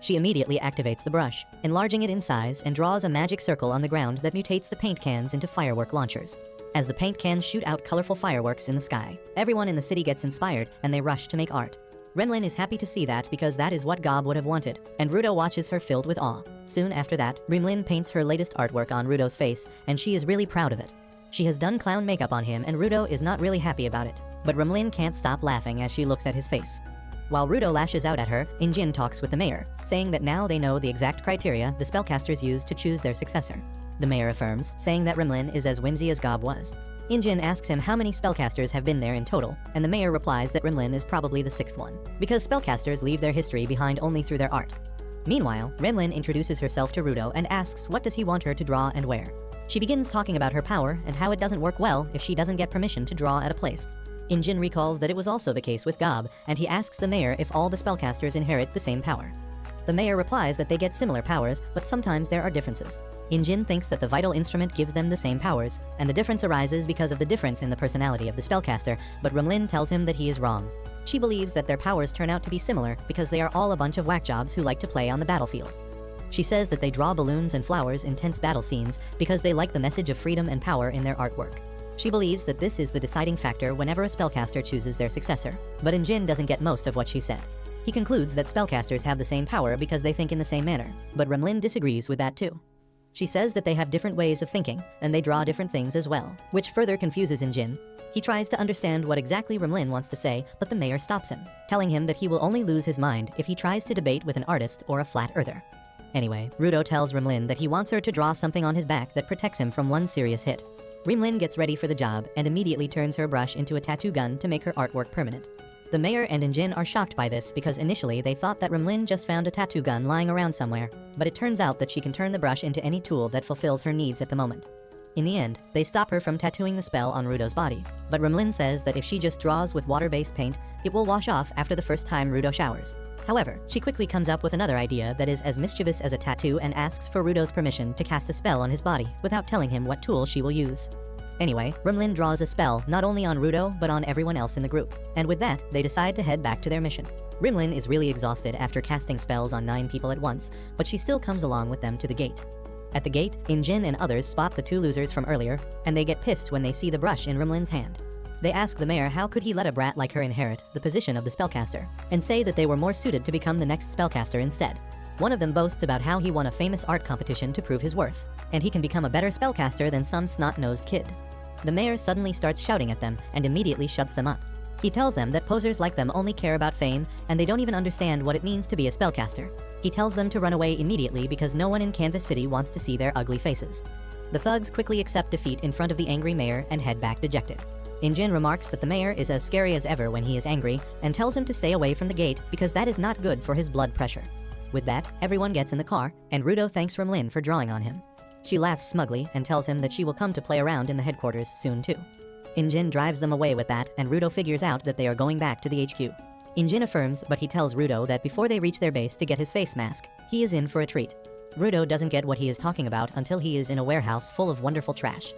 She immediately activates the brush, enlarging it in size, and draws a magic circle on the ground that mutates the paint cans into firework launchers. As the paint cans shoot out colorful fireworks in the sky, everyone in the city gets inspired, and they rush to make art. Rimlin is happy to see that because that is what Gob would have wanted, and Rudo watches her filled with awe. Soon after that, Rimlin paints her latest artwork on Rudo's face, and she is really proud of it. She has done clown makeup on him, and Rudo is not really happy about it, but Rimlin can't stop laughing as she looks at his face. While Rudo lashes out at her, Injin talks with the mayor, saying that now they know the exact criteria the spellcasters used to choose their successor. The mayor affirms, saying that Rimlin is as whimsy as Gob was. Injin asks him how many spellcasters have been there in total, and the mayor replies that Rimlin is probably the 6th one, because spellcasters leave their history behind only through their art. Meanwhile, Rimlin introduces herself to Rudo and asks what does he want her to draw and where. She begins talking about her power and how it doesn't work well if she doesn't get permission to draw at a place. Injin recalls that it was also the case with Gob, and he asks the mayor if all the spellcasters inherit the same power. The mayor replies that they get similar powers, but sometimes there are differences. Injin thinks that the vital instrument gives them the same powers, and the difference arises because of the difference in the personality of the spellcaster, but Rumlin tells him that he is wrong. She believes that their powers turn out to be similar because they are all a bunch of whackjobs who like to play on the battlefield. She says that they draw balloons and flowers in tense battle scenes because they like the message of freedom and power in their artwork. She believes that this is the deciding factor whenever a spellcaster chooses their successor, but Injin doesn't get most of what she said. He concludes that spellcasters have the same power because they think in the same manner, but Rumlin disagrees with that too. She says that they have different ways of thinking, and they draw different things as well, which further confuses Injin. He tries to understand what exactly Rumlin wants to say, but the mayor stops him, telling him that he will only lose his mind if he tries to debate with an artist or a flat earther. Anyway, Rudo tells Rumlin that he wants her to draw something on his back that protects him from one serious hit. Rumlin gets ready for the job and immediately turns her brush into a tattoo gun to make her artwork permanent. The mayor and Injin are shocked by this because initially they thought that Rumlin just found a tattoo gun lying around somewhere, but it turns out that she can turn the brush into any tool that fulfills her needs at the moment. In the end, they stop her from tattooing the spell on Rudo's body, but Rumlin says that if she just draws with water-based paint, it will wash off after the first time Rudo showers. However, she quickly comes up with another idea that is as mischievous as a tattoo and asks for Rudo's permission to cast a spell on his body without telling him what tool she will use. Anyway, Rumlin draws a spell not only on Rudo, but on everyone else in the group, and with that, they decide to head back to their mission. Rumlin is really exhausted after casting spells on 9 people at once, but she still comes along with them to the gate. At the gate, Injin and others spot the 2 losers from earlier, and they get pissed when they see the brush in Rumlin's hand. They ask the mayor how could he let a brat like her inherit the position of the spellcaster, and say that they were more suited to become the next spellcaster instead. One of them boasts about how he won a famous art competition to prove his worth, and he can become a better spellcaster than some snot-nosed kid. The mayor suddenly starts shouting at them and immediately shuts them up. He tells them that posers like them only care about fame and they don't even understand what it means to be a spellcaster. He tells them to run away immediately because no one in Canvas City wants to see their ugly faces. The thugs quickly accept defeat in front of the angry mayor and head back dejected. Injin remarks that the mayor is as scary as ever when he is angry and tells him to stay away from the gate because that is not good for his blood pressure. With that, everyone gets in the car and Rudo thanks Rumlin for drawing on him. She laughs smugly and tells him that she will come to play around in the headquarters soon too. Injin drives them away with that, and Rudo figures out that they are going back to the HQ. Injin affirms, but he tells Rudo that before they reach their base to get his face mask, he is in for a treat. Rudo doesn't get what he is talking about until he is in a warehouse full of wonderful trash.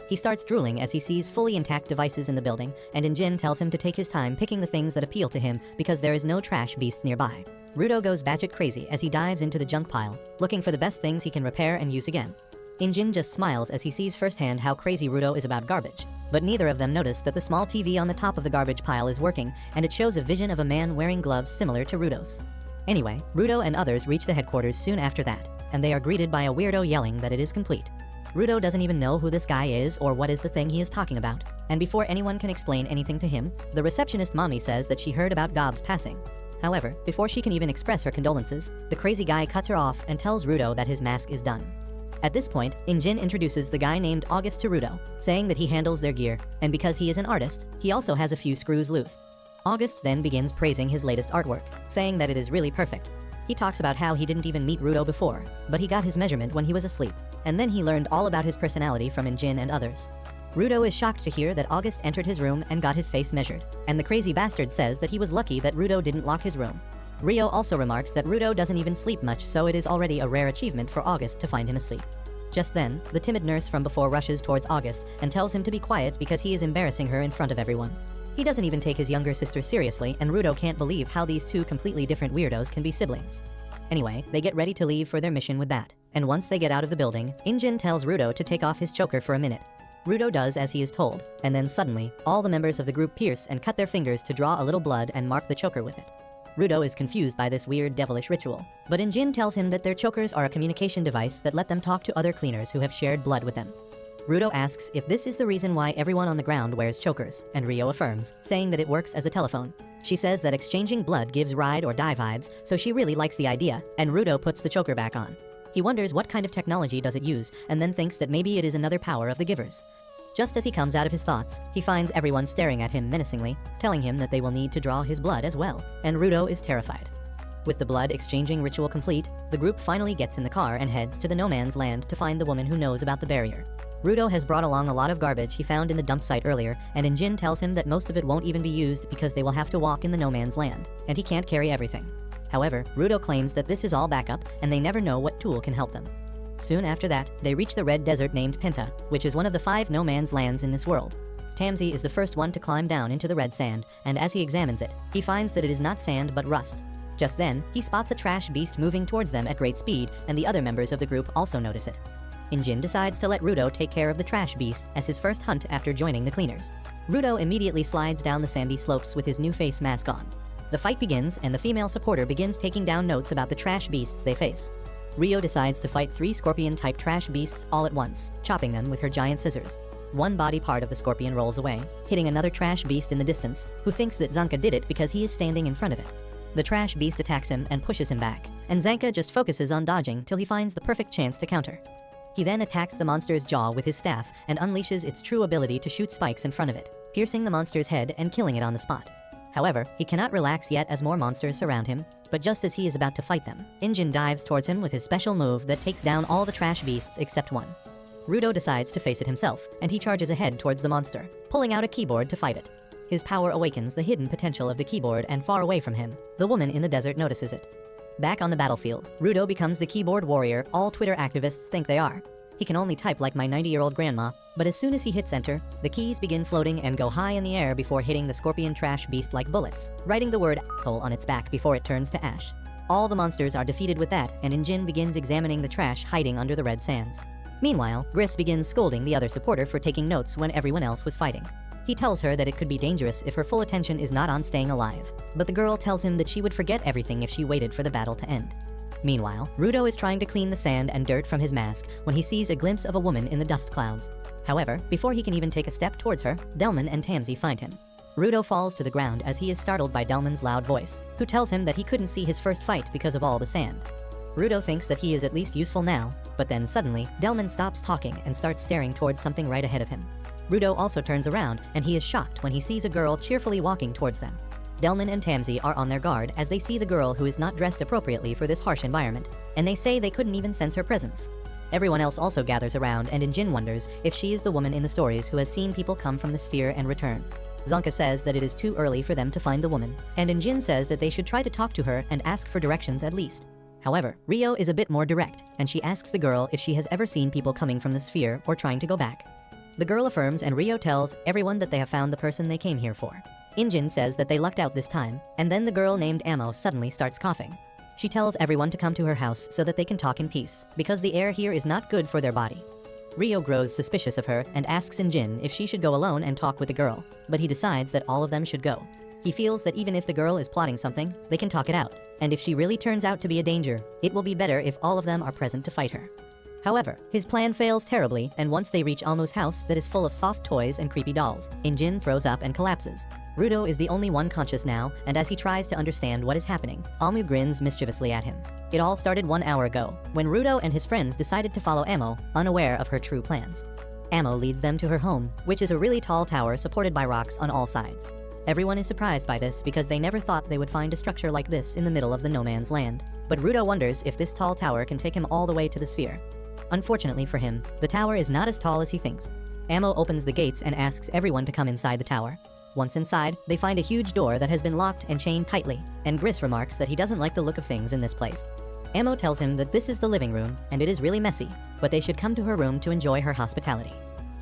He starts drooling as he sees fully intact devices in the building, and Injin tells him to take his time picking the things that appeal to him because there is no trash beast nearby. Rudo goes batshit crazy as he dives into the junk pile, looking for the best things he can repair and use again. Injin just smiles as he sees firsthand how crazy Rudo is about garbage, but neither of them notice that the small TV on the top of the garbage pile is working, and it shows a vision of a man wearing gloves similar to Rudo's. Anyway, Rudo and others reach the headquarters soon after that, and they are greeted by a weirdo yelling that it is complete. Rudo doesn't even know who this guy is or what is the thing he is talking about, and before anyone can explain anything to him, the receptionist mommy says that she heard about Gob's passing. However, before she can even express her condolences, the crazy guy cuts her off and tells Rudo that his mask is done. At this point, Injin introduces the guy named August to Rudo, saying that he handles their gear, and because he is an artist, he also has a few screws loose. August then begins praising his latest artwork, saying that it is really perfect. He talks about how he didn't even meet Rudo before, but he got his measurement when he was asleep, and then he learned all about his personality from Injin and others. Rudo is shocked to hear that August entered his room and got his face measured, and the crazy bastard says that he was lucky that Rudo didn't lock his room. Rio also remarks that Rudo doesn't even sleep much, so it is already a rare achievement for August to find him asleep. Just then, the timid nurse from before rushes towards August and tells him to be quiet because he is embarrassing her in front of everyone. He doesn't even take his younger sister seriously, and Rudo can't believe how these 2 completely different weirdos can be siblings. Anyway, they get ready to leave for their mission with that, and once they get out of the building, Injin tells Rudo to take off his choker for a minute. Rudo does as he is told, and then suddenly, all the members of the group pierce and cut their fingers to draw a little blood and mark the choker with it. Rudo is confused by this weird devilish ritual, but Injin tells him that their chokers are a communication device that let them talk to other cleaners who have shared blood with them. Rudo asks if this is the reason why everyone on the ground wears chokers, and Rio affirms, saying that it works as a telephone. She says that exchanging blood gives ride or die vibes, so she really likes the idea, and Rudo puts the choker back on. He wonders what kind of technology does it use, and then thinks that maybe it is another power of the givers. Just as he comes out of his thoughts, he finds everyone staring at him menacingly, telling him that they will need to draw his blood as well, and Rudo is terrified. With the blood exchanging ritual complete, the group finally gets in the car and heads to the no man's land to find the woman who knows about the barrier. Rudo has brought along a lot of garbage he found in the dump site earlier, and Injin tells him that most of it won't even be used because they will have to walk in the no man's land, and he can't carry everything. However, Rudo claims that this is all backup and they never know what tool can help them. Soon after that, they reach the red desert named Penta, which is one of the 5 no man's lands in this world. Tamsi is the first one to climb down into the red sand, and as he examines it, he finds that it is not sand but rust. Just then, he spots a trash beast moving towards them at great speed, and the other members of the group also notice it. Injin decides to let Rudo take care of the trash beast as his first hunt after joining the cleaners. Rudo immediately slides down the sandy slopes with his new face mask on. The fight begins, and the female supporter begins taking down notes about the trash beasts they face. Rio decides to fight 3 scorpion-type trash beasts all at once, chopping them with her giant scissors. One body part of the scorpion rolls away, hitting another trash beast in the distance, who thinks that Zanka did it because he is standing in front of it. The trash beast attacks him and pushes him back, and Zanka just focuses on dodging till he finds the perfect chance to counter. He then attacks the monster's jaw with his staff and unleashes its true ability to shoot spikes in front of it, piercing the monster's head and killing it on the spot. However, he cannot relax yet as more monsters surround him, but just as he is about to fight them, Injin dives towards him with his special move that takes down all the trash beasts except one. Rudo decides to face it himself, and he charges ahead towards the monster, pulling out a keyboard to fight it. His power awakens the hidden potential of the keyboard, and far away from him, the woman in the desert notices it. Back on the battlefield, Rudo becomes the keyboard warrior all Twitter activists think they are. He can only type like my 90-year-old grandma, but as soon as he hits enter, the keys begin floating and go high in the air before hitting the scorpion trash beast like bullets, writing the word "asshole" on its back before it turns to ash. All the monsters are defeated with that, and Injin begins examining the trash hiding under the red sands. Meanwhile, Gris begins scolding the other supporter for taking notes when everyone else was fighting. He tells her that it could be dangerous if her full attention is not on staying alive, but the girl tells him that she would forget everything if she waited for the battle to end. Meanwhile, Rudo is trying to clean the sand and dirt from his mask when he sees a glimpse of a woman in the dust clouds. However, before he can even take a step towards her, Delman and Tamsi find him. Rudo falls to the ground as he is startled by Delman's loud voice, who tells him that he couldn't see his first fight because of all the sand. Rudo thinks that he is at least useful now, but then suddenly, Delman stops talking and starts staring towards something right ahead of him. Rudo also turns around, and he is shocked when he sees a girl cheerfully walking towards them. Delman and Tamsi are on their guard as they see the girl who is not dressed appropriately for this harsh environment, and they say they couldn't even sense her presence. Everyone else also gathers around, and Injin wonders if she is the woman in the stories who has seen people come from the sphere and return. Zanka says that it is too early for them to find the woman, and Injin says that they should try to talk to her and ask for directions at least. However, Rio is a bit more direct, and she asks the girl if she has ever seen people coming from the sphere or trying to go back. The girl affirms, and Rio tells everyone that they have found the person they came here for. Injin says that they lucked out this time, and then the girl named Ammo suddenly starts coughing. She tells everyone to come to her house so that they can talk in peace, because the air here is not good for their body. Rio grows suspicious of her and asks Injin if she should go alone and talk with the girl, but he decides that all of them should go. He feels that even if the girl is plotting something, they can talk it out, and if she really turns out to be a danger, it will be better if all of them are present to fight her. However, his plan fails terribly, and once they reach Almu's house that is full of soft toys and creepy dolls, Injin throws up and collapses. Rudo is the only one conscious now, and as he tries to understand what is happening, Almu grins mischievously at him. It all started 1 hour ago, when Rudo and his friends decided to follow Ammo, unaware of her true plans. Ammo leads them to her home, which is a really tall tower supported by rocks on all sides. Everyone is surprised by this because they never thought they would find a structure like this in the middle of the no man's land. But Rudo wonders if this tall tower can take him all the way to the sphere. Unfortunately for him, the tower is not as tall as he thinks. Ammo opens the gates and asks everyone to come inside the tower. Once inside, they find a huge door that has been locked and chained tightly, and Gris remarks that he doesn't like the look of things in this place. Ammo tells him that this is the living room, and it is really messy, but they should come to her room to enjoy her hospitality.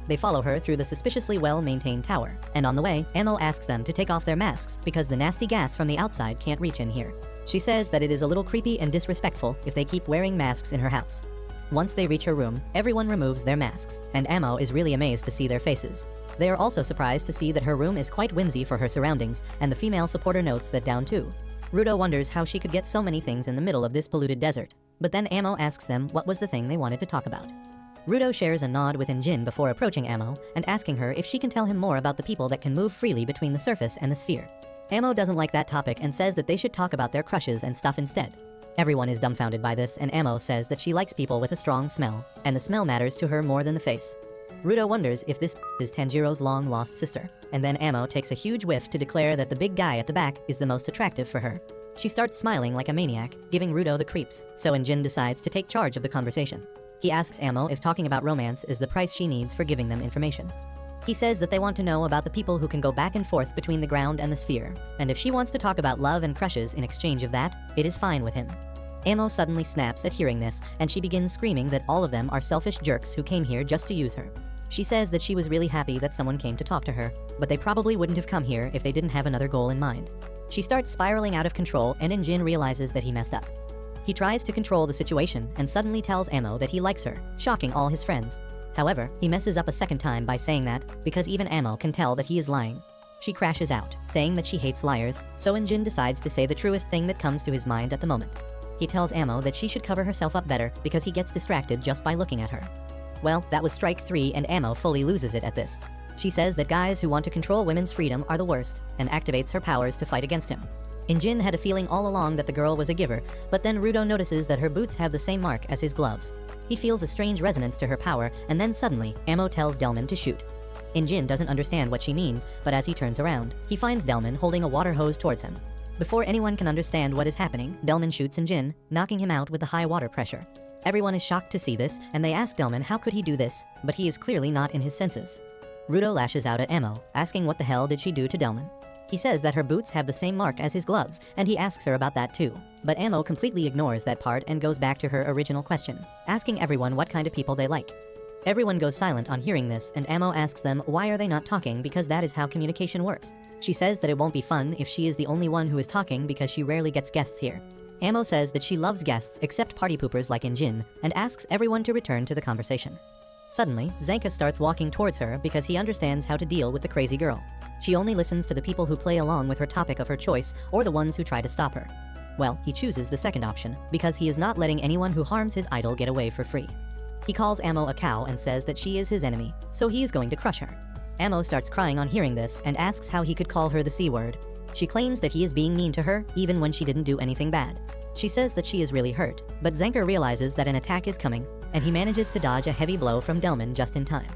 They follow her through the suspiciously well-maintained tower, and on the way, Ammo asks them to take off their masks because the nasty gas from the outside can't reach in here. She says that it is a little creepy and disrespectful if they keep wearing masks in her house. Once they reach her room, everyone removes their masks, and Ammo is really amazed to see their faces. They are also surprised to see that her room is quite whimsy for her surroundings, and the female supporter notes that down too. Rudo wonders how she could get so many things in the middle of this polluted desert, but then Ammo asks them what was the thing they wanted to talk about. Rudo shares a nod with Injin before approaching Ammo and asking her if she can tell him more about the people that can move freely between the surface and the sphere. Ammo doesn't like that topic and says that they should talk about their crushes and stuff instead. Everyone is dumbfounded by this, and Ammo says that she likes people with a strong smell, and the smell matters to her more than the face. Rudo wonders if this is Tanjiro's long-lost sister, and then Ammo takes a huge whiff to declare that the big guy at the back is the most attractive for her. She starts smiling like a maniac, giving Rudo the creeps, so Injin decides to take charge of the conversation. He asks Ammo if talking about romance is the price she needs for giving them information. He says that they want to know about the people who can go back and forth between the ground and the sphere, and if she wants to talk about love and crushes in exchange of that, it is fine with him. Amo suddenly snaps at hearing this, and she begins screaming that all of them are selfish jerks who came here just to use her. She says that she was really happy that someone came to talk to her, but they probably wouldn't have come here if they didn't have another goal in mind. She starts spiraling out of control, and Jin realizes that he messed up. He tries to control the situation and suddenly tells Amo that he likes her, shocking all his friends. However, he messes up a second time by saying that, because even Amo can tell that he is lying. She crashes out, saying that she hates liars, so Jin decides to say the truest thing that comes to his mind at the moment. He tells Amo that she should cover herself up better because he gets distracted just by looking at her. Well, that was strike 3 and Amo fully loses it at this. She says that guys who want to control women's freedom are the worst, and activates her powers to fight against him. Jin had a feeling all along that the girl was a giver, but then Rudo notices that her boots have the same mark as his gloves. He feels a strange resonance to her power, and then suddenly, Amo tells Delman to shoot. Jin doesn't understand what she means, but as he turns around, he finds Delman holding a water hose towards him. Before anyone can understand what is happening, Delman shoots Jin, knocking him out with the high water pressure. Everyone is shocked to see this, and they ask Delman how could he do this, but he is clearly not in his senses. Rudo lashes out at Amo, asking what the hell did she do to Delman. He says that her boots have the same mark as his gloves, and he asks her about that too. But Amo completely ignores that part and goes back to her original question, asking everyone what kind of people they like. Everyone goes silent on hearing this, and Amo asks them why are they not talking because that is how communication works. She says that it won't be fun if she is the only one who is talking because she rarely gets guests here. Amo says that she loves guests except party poopers like Jin, and asks everyone to return to the conversation. Suddenly, Zanka starts walking towards her because he understands how to deal with the crazy girl. She only listens to the people who play along with her topic of her choice or the ones who try to stop her. Well, he chooses the second option because he is not letting anyone who harms his idol get away for free. He calls Amo a cow and says that she is his enemy, so he is going to crush her. Amo starts crying on hearing this and asks how he could call her the C word. She claims that he is being mean to her even when she didn't do anything bad. She says that she is really hurt, but Zanka realizes that an attack is coming, and he manages to dodge a heavy blow from Delman just in time.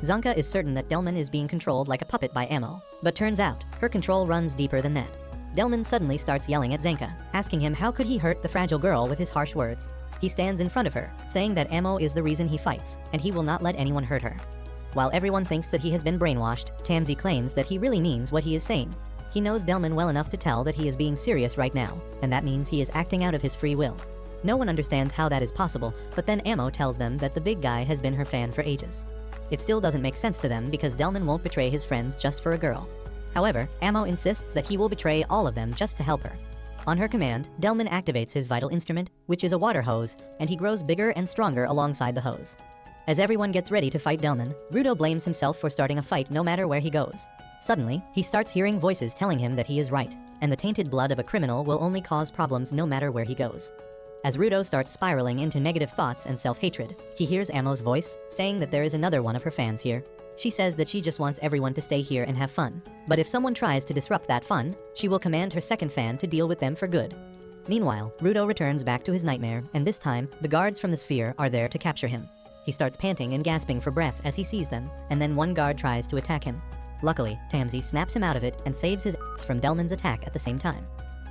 Zanka is certain that Delman is being controlled like a puppet by Amo, but turns out, her control runs deeper than that. Delman suddenly starts yelling at Zanka, asking him how could he hurt the fragile girl with his harsh words. He stands in front of her, saying that Amo is the reason he fights, and he will not let anyone hurt her. While everyone thinks that he has been brainwashed, Tamsi claims that he really means what he is saying. He knows Delman well enough to tell that he is being serious right now, and that means he is acting out of his free will. No one understands how that is possible, but then Amo tells them that the big guy has been her fan for ages. It still doesn't make sense to them because Delman won't betray his friends just for a girl. However, Amo insists that he will betray all of them just to help her. On her command, Delman activates his vital instrument, which is a water hose, and he grows bigger and stronger alongside the hose. As everyone gets ready to fight Delman, Rudo blames himself for starting a fight no matter where he goes. Suddenly, he starts hearing voices telling him that he is right, and the tainted blood of a criminal will only cause problems no matter where he goes. As Rudo starts spiraling into negative thoughts and self-hatred, he hears Amo's voice, saying that there is another one of her fans here. She says that she just wants everyone to stay here and have fun, but if someone tries to disrupt that fun, she will command her second fan to deal with them for good. Meanwhile, Rudo returns back to his nightmare, and this time, the guards from the sphere are there to capture him. He starts panting and gasping for breath as he sees them, and then one guard tries to attack him. Luckily, Tamsi snaps him out of it and saves his ass from Delman's attack at the same time.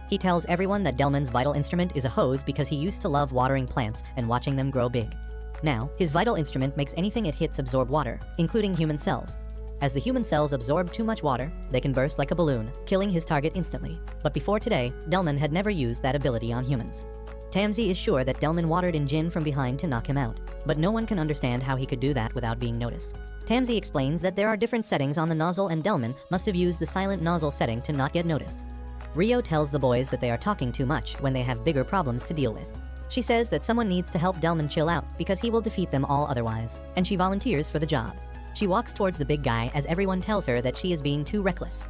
He tells everyone that Delman's vital instrument is a hose because he used to love watering plants and watching them grow big. Now, his vital instrument makes anything it hits absorb water, including human cells. As the human cells absorb too much water, they can burst like a balloon, killing his target instantly. But before today, Delman had never used that ability on humans. Tamsi is sure that Delman watered Jin from behind to knock him out, but no one can understand how he could do that without being noticed. Tamsi explains that there are different settings on the nozzle and Delman must have used the silent nozzle setting to not get noticed. Rio tells the boys that they are talking too much when they have bigger problems to deal with. She says that someone needs to help Delman chill out because he will defeat them all otherwise, and she volunteers for the job. She walks towards the big guy as everyone tells her that she is being too reckless.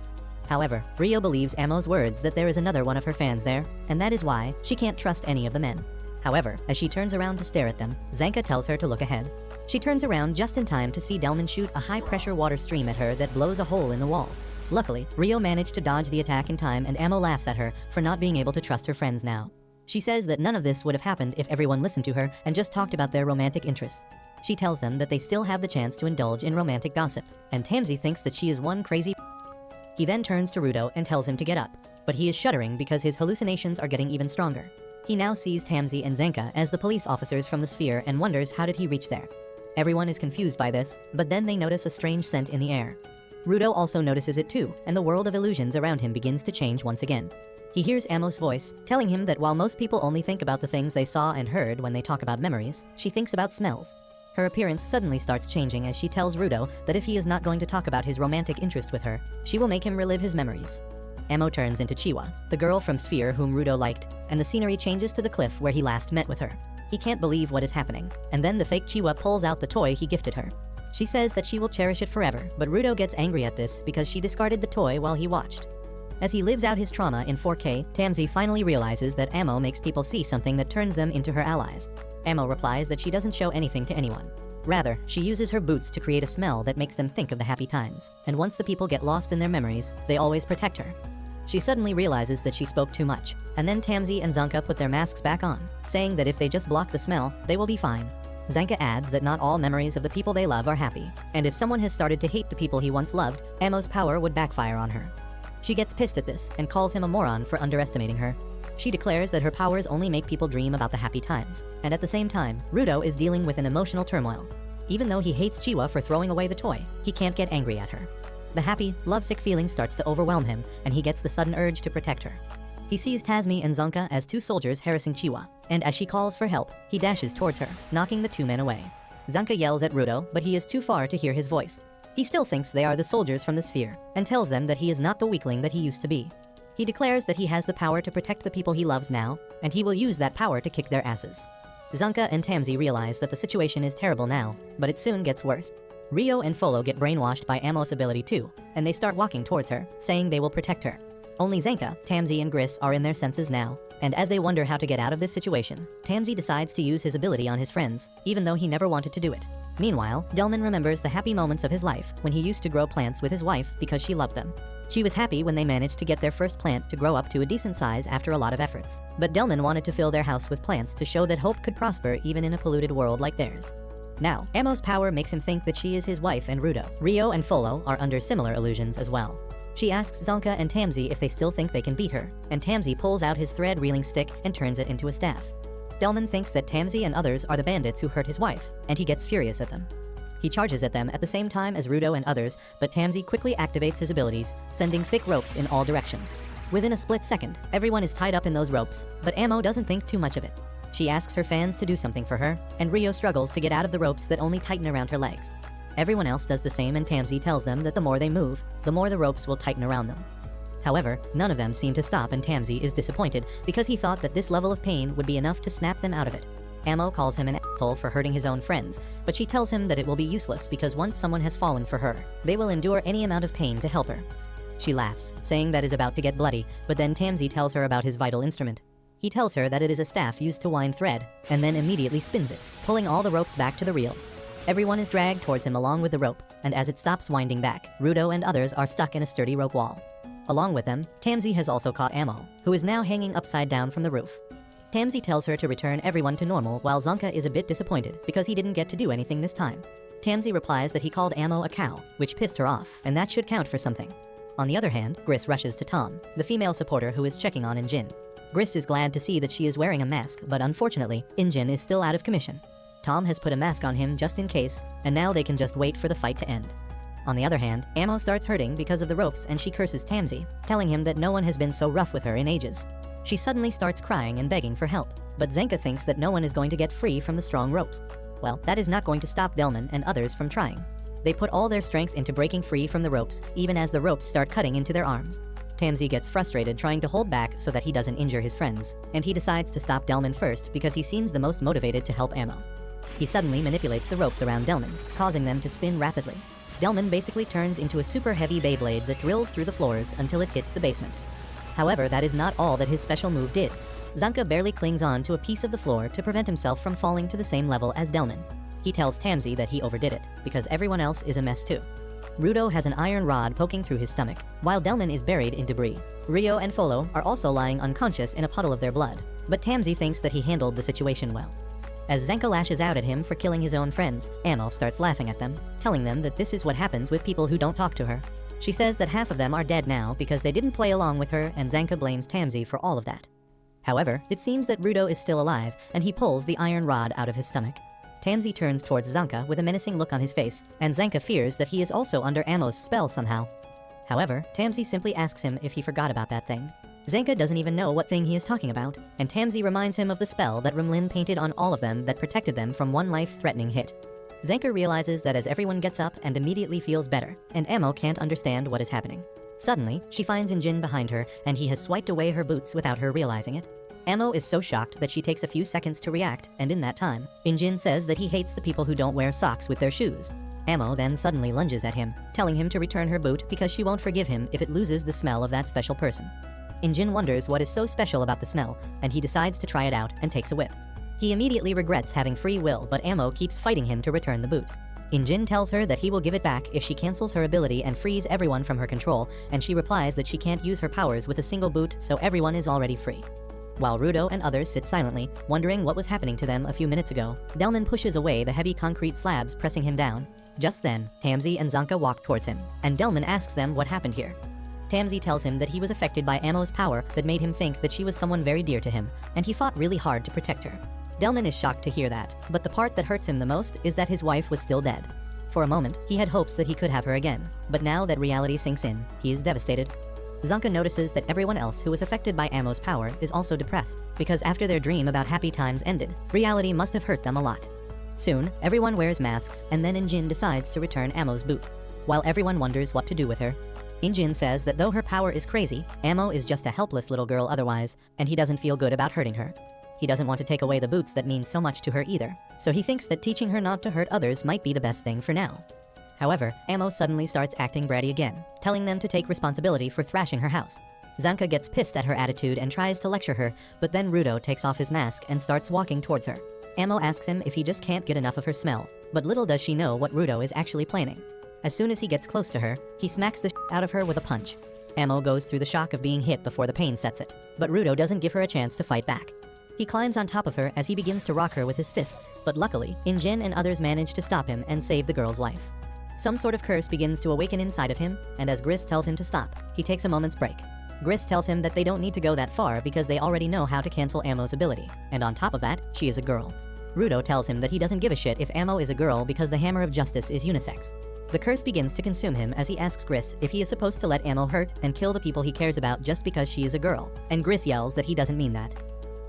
However, Rio believes Amo's words that there is another one of her fans there, and that is why she can't trust any of the men. However, as she turns around to stare at them, Zanka tells her to look ahead. She turns around just in time to see Delman shoot a high-pressure water stream at her that blows a hole in the wall. Luckily, Rio managed to dodge the attack in time, and Amo laughs at her for not being able to trust her friends now. She says that none of this would have happened if everyone listened to her and just talked about their romantic interests. She tells them that they still have the chance to indulge in romantic gossip, and Tamsi thinks that she is one crazy. He then turns to Rudo and tells him to get up, but he is shuddering because his hallucinations are getting even stronger. He now sees Tamsi and Zanka as the police officers from the sphere and wonders how did he reach there. Everyone is confused by this, but then they notice a strange scent in the air. Rudo also notices it too, and the world of illusions around him begins to change once again. He hears Amo's voice, telling him that while most people only think about the things they saw and heard when they talk about memories, she thinks about smells. Her appearance suddenly starts changing as she tells Rudo that if he is not going to talk about his romantic interest with her, she will make him relive his memories. Amo turns into Chiwa, the girl from Sphere whom Rudo liked, and the scenery changes to the cliff where he last met with her. He can't believe what is happening, and then the fake Chiwa pulls out the toy he gifted her. She says that she will cherish it forever, but Rudo gets angry at this because she discarded the toy while he watched. As he lives out his trauma in 4K, Tamsi finally realizes that Amo makes people see something that turns them into her allies. Amo replies that she doesn't show anything to anyone. Rather, she uses her boots to create a smell that makes them think of the happy times, and once the people get lost in their memories, they always protect her. She suddenly realizes that she spoke too much, and then Tamsi and Zanka put their masks back on, saying that if they just block the smell, they will be fine. Zanka adds that not all memories of the people they love are happy, and if someone has started to hate the people he once loved, Amo's power would backfire on her. She gets pissed at this and calls him a moron for underestimating her. She declares that her powers only make people dream about the happy times, and at the same time, Rudo is dealing with an emotional turmoil. Even though he hates Chiwa for throwing away the toy, he can't get angry at her. The happy, lovesick feeling starts to overwhelm him, and he gets the sudden urge to protect her. He sees Tasmi and Zanka as two soldiers harassing Chiwa, and as she calls for help, he dashes towards her, knocking the two men away. Zanka yells at Rudo, but he is too far to hear his voice. He still thinks they are the soldiers from the sphere, and tells them that he is not the weakling that he used to be. He declares that he has the power to protect the people he loves now, and he will use that power to kick their asses. Zanka and Tamsi realize that the situation is terrible now, but it soon gets worse. Rio and Folo get brainwashed by Amo's ability too, and they start walking towards her, saying they will protect her. Only Zanka, Tamsi and Gris are in their senses now, and as they wonder how to get out of this situation, Tamsi decides to use his ability on his friends, even though he never wanted to do it. Meanwhile, Delman remembers the happy moments of his life when he used to grow plants with his wife because she loved them. She was happy when they managed to get their first plant to grow up to a decent size after a lot of efforts. But Delman wanted to fill their house with plants to show that hope could prosper even in a polluted world like theirs. Now, Amo's power makes him think that she is his wife and Rudo. Rio and Folo are under similar illusions as well. She asks Zanka and Tamsi if they still think they can beat her, and Tamsi pulls out his thread reeling stick and turns it into a staff. Delman thinks that Tamsi and others are the bandits who hurt his wife, and he gets furious at them. He charges at them at the same time as Rudo and others, but Tamsi quickly activates his abilities, sending thick ropes in all directions. Within a split second, everyone is tied up in those ropes, but Amo doesn't think too much of it. She asks her fans to do something for her, and Rio struggles to get out of the ropes that only tighten around her legs. Everyone else does the same, and Tamsi tells them that the more they move, the more the ropes will tighten around them. However, none of them seem to stop, and Tamsi is disappointed because he thought that this level of pain would be enough to snap them out of it. Amo calls him an asshole for hurting his own friends, but she tells him that it will be useless because once someone has fallen for her, they will endure any amount of pain to help her. She laughs, saying that is about to get bloody, but then Tamsi tells her about his vital instrument. He tells her that it is a staff used to wind thread, and then immediately spins it, pulling all the ropes back to the reel. Everyone is dragged towards him along with the rope, and as it stops winding back, Rudo and others are stuck in a sturdy rope wall. Along with them, Tamsi has also caught Amo, who is now hanging upside down from the roof. Tamsi tells her to return everyone to normal, while Zanka is a bit disappointed because he didn't get to do anything this time. Tamsi replies that he called Amo a cow, which pissed her off, and that should count for something. On the other hand, Gris rushes to Tom, the female supporter who is checking on Injin. Gris is glad to see that she is wearing a mask, but unfortunately, Injin is still out of commission. Tom has put a mask on him just in case, and now they can just wait for the fight to end. On the other hand, Amo starts hurting because of the ropes, and she curses Tamsi, telling him that no one has been so rough with her in ages. She suddenly starts crying and begging for help, but Zanka thinks that no one is going to get free from the strong ropes. Well, that is not going to stop Delman and others from trying. They put all their strength into breaking free from the ropes, even as the ropes start cutting into their arms. Tamsi gets frustrated trying to hold back so that he doesn't injure his friends, and he decides to stop Delman first because he seems the most motivated to help Amo. He suddenly manipulates the ropes around Delman, causing them to spin rapidly. Delman basically turns into a super heavy Beyblade that drills through the floors until it hits the basement. However, that is not all that his special move did. Zanka barely clings on to a piece of the floor to prevent himself from falling to the same level as Delman. He tells Tamsi that he overdid it, because everyone else is a mess too. Rudo has an iron rod poking through his stomach, while Delman is buried in debris. Rio and Folo are also lying unconscious in a puddle of their blood, but Tamsi thinks that he handled the situation well. As Zanka lashes out at him for killing his own friends, Amo starts laughing at them, telling them that this is what happens with people who don't talk to her. She says that half of them are dead now because they didn't play along with her, and Zanka blames Tamsi for all of that. However, it seems that Rudo is still alive, and he pulls the iron rod out of his stomach. Tamsi turns towards Zanka with a menacing look on his face, and Zanka fears that he is also under Amo's spell somehow. However, Tamsi simply asks him if he forgot about that thing. Zanka doesn't even know what thing he is talking about, and Tamsi reminds him of the spell that Rumlin painted on all of them that protected them from one life-threatening hit. Zanka realizes that as everyone gets up and immediately feels better, and Amo can't understand what is happening. Suddenly, she finds Injin behind her, and he has swiped away her boots without her realizing it. Amo is so shocked that she takes a few seconds to react, and in that time, Injin says that he hates the people who don't wear socks with their shoes. Amo then suddenly lunges at him, telling him to return her boot because she won't forgive him if it loses the smell of that special person. Injin wonders what is so special about the smell, and he decides to try it out and takes a whip. He immediately regrets having free will, but Amo keeps fighting him to return the boot. Injin tells her that he will give it back if she cancels her ability and frees everyone from her control, and she replies that she can't use her powers with a single boot, so everyone is already free. While Rudo and others sit silently, wondering what was happening to them a few minutes ago, Delman pushes away the heavy concrete slabs, pressing him down. Just then, Tamsi and Zanka walk towards him, and Delman asks them what happened here. Tamsi tells him that he was affected by Amo's power that made him think that she was someone very dear to him, and he fought really hard to protect her. Delman is shocked to hear that, but the part that hurts him the most is that his wife was still dead. For a moment, he had hopes that he could have her again, but now that reality sinks in, he is devastated. Zanka notices that everyone else who was affected by Amo's power is also depressed, because after their dream about happy times ended, reality must have hurt them a lot. Soon, everyone wears masks, and then Injin decides to return Amo's boot. While everyone wonders what to do with her, Injin says that though her power is crazy, Amo is just a helpless little girl otherwise, and he doesn't feel good about hurting her. He doesn't want to take away the boots that mean so much to her either, so he thinks that teaching her not to hurt others might be the best thing for now. However, Amo suddenly starts acting bratty again, telling them to take responsibility for thrashing her house. Zanka gets pissed at her attitude and tries to lecture her, but then Rudo takes off his mask and starts walking towards her. Amo asks him if he just can't get enough of her smell, but little does she know what Rudo is actually planning. As soon as he gets close to her, he smacks the shit out of her with a punch. Amo goes through the shock of being hit before the pain sets it, but Rudo doesn't give her a chance to fight back. He climbs on top of her as he begins to rock her with his fists, but luckily, Injin and others manage to stop him and save the girl's life. Some sort of curse begins to awaken inside of him, and as Gris tells him to stop, he takes a moment's break. Gris tells him that they don't need to go that far because they already know how to cancel Amo's ability, and on top of that, she is a girl. Rudo tells him that he doesn't give a shit if Amo is a girl because the Hammer of Justice is unisex. The curse begins to consume him as he asks Gris if he is supposed to let Amo hurt and kill the people he cares about just because she is a girl, and Gris yells that he doesn't mean that.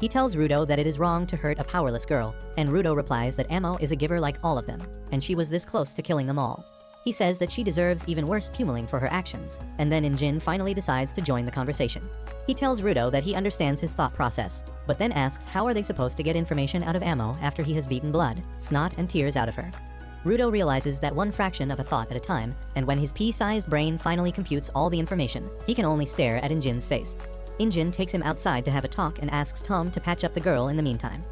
He tells Rudo that it is wrong to hurt a powerless girl, and Rudo replies that Amo is a giver like all of them, and she was this close to killing them all. He says that she deserves even worse pummeling for her actions, and then Injin finally decides to join the conversation. He tells Rudo that he understands his thought process, but then asks how are they supposed to get information out of Amo after he has beaten blood, snot, and tears out of her. Rudo realizes that one fraction of a thought at a time, and when his pea-sized brain finally computes all the information, he can only stare at Injin's face. Injin takes him outside to have a talk and asks Tom to patch up the girl in the meantime.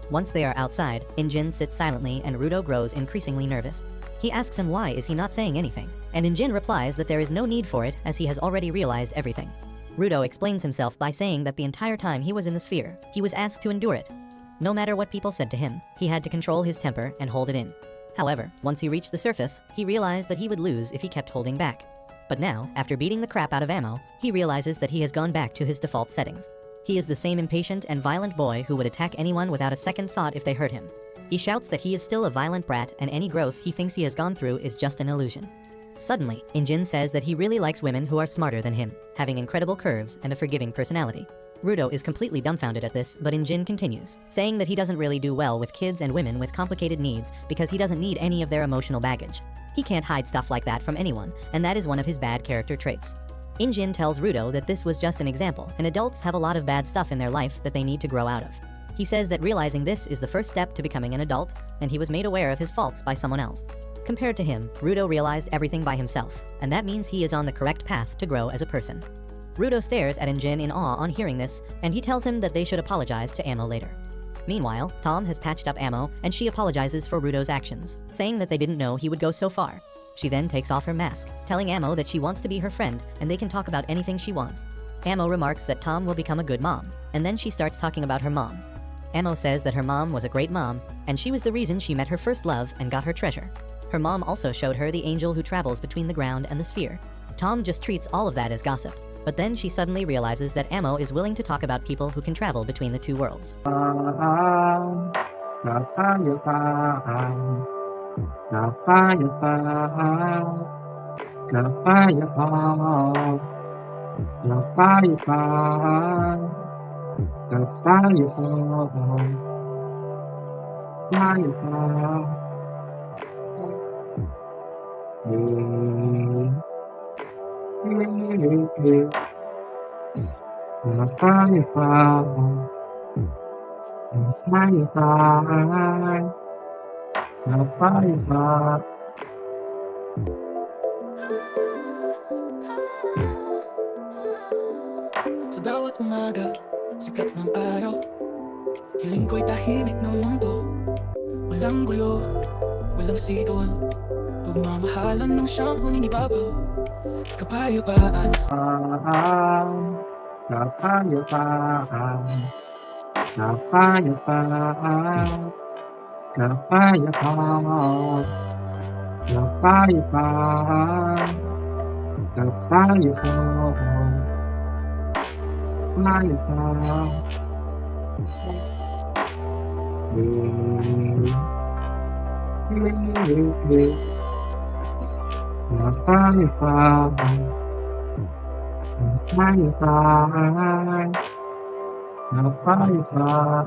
Once they are outside, Injin sits silently and Rudo grows increasingly nervous. He asks him why is he not saying anything, and Injin replies that there is no need for it as he has already realized everything. Rudo explains himself by saying that the entire time he was in the sphere, he was asked to endure it. No matter what people said to him, he had to control his temper and hold it in. However, once he reached the surface, he realized that he would lose if he kept holding back. But now, after beating the crap out of Amo, he realizes that he has gone back to his default settings. He is the same impatient and violent boy who would attack anyone without a second thought if they hurt him. He shouts that he is still a violent brat and any growth he thinks he has gone through is just an illusion. Suddenly, Injin says that he really likes women who are smarter than him, having incredible curves and a forgiving personality. Rudo is completely dumbfounded at this, but Injin continues, saying that he doesn't really do well with kids and women with complicated needs because he doesn't need any of their emotional baggage. He can't hide stuff like that from anyone, and that is one of his bad character traits. Injin tells Rudo that this was just an example, and adults have a lot of bad stuff in their life that they need to grow out of. He says that realizing this is the first step to becoming an adult, and he was made aware of his faults by someone else. Compared to him, Rudo realized everything by himself, and that means he is on the correct path to grow as a person. Rudo stares at Injin in awe on hearing this, and he tells him that they should apologize to Amo later. Meanwhile, Tom has patched up Amo, and she apologizes for Rudo's actions, saying that they didn't know he would go so far. She then takes off her mask, telling Amo that she wants to be her friend, and they can talk about anything she wants. Amo remarks that Tom will become a good mom, and then she starts talking about her mom. Amo says that her mom was a great mom, and she was the reason she met her first love and got her treasure. Her mom also showed her the angel who travels between the ground and the sphere. Tom just treats all of that as gossip. But then she suddenly realizes that Amo is willing to talk about people who can travel between the two worlds. Kapayapaan, kapayapaan, kapayapaan, kapayapaan, kapayapaan, kapayapaan. Kapayapaan, kapayapaan, kapayapaan. Sa bawat umaga, sikat ng araw, hiling ko'y tahimik ng mundo. Walang gulo, walang sigawan, pagmamahalan ng siyang mangingibabaw. Kapayapaan, Kapayapaan, kapayapaan, kapayapaan, kapayapaan, kapayapaan, kapayapaan. Kapayapaan, kapayapaan, kapayapaan.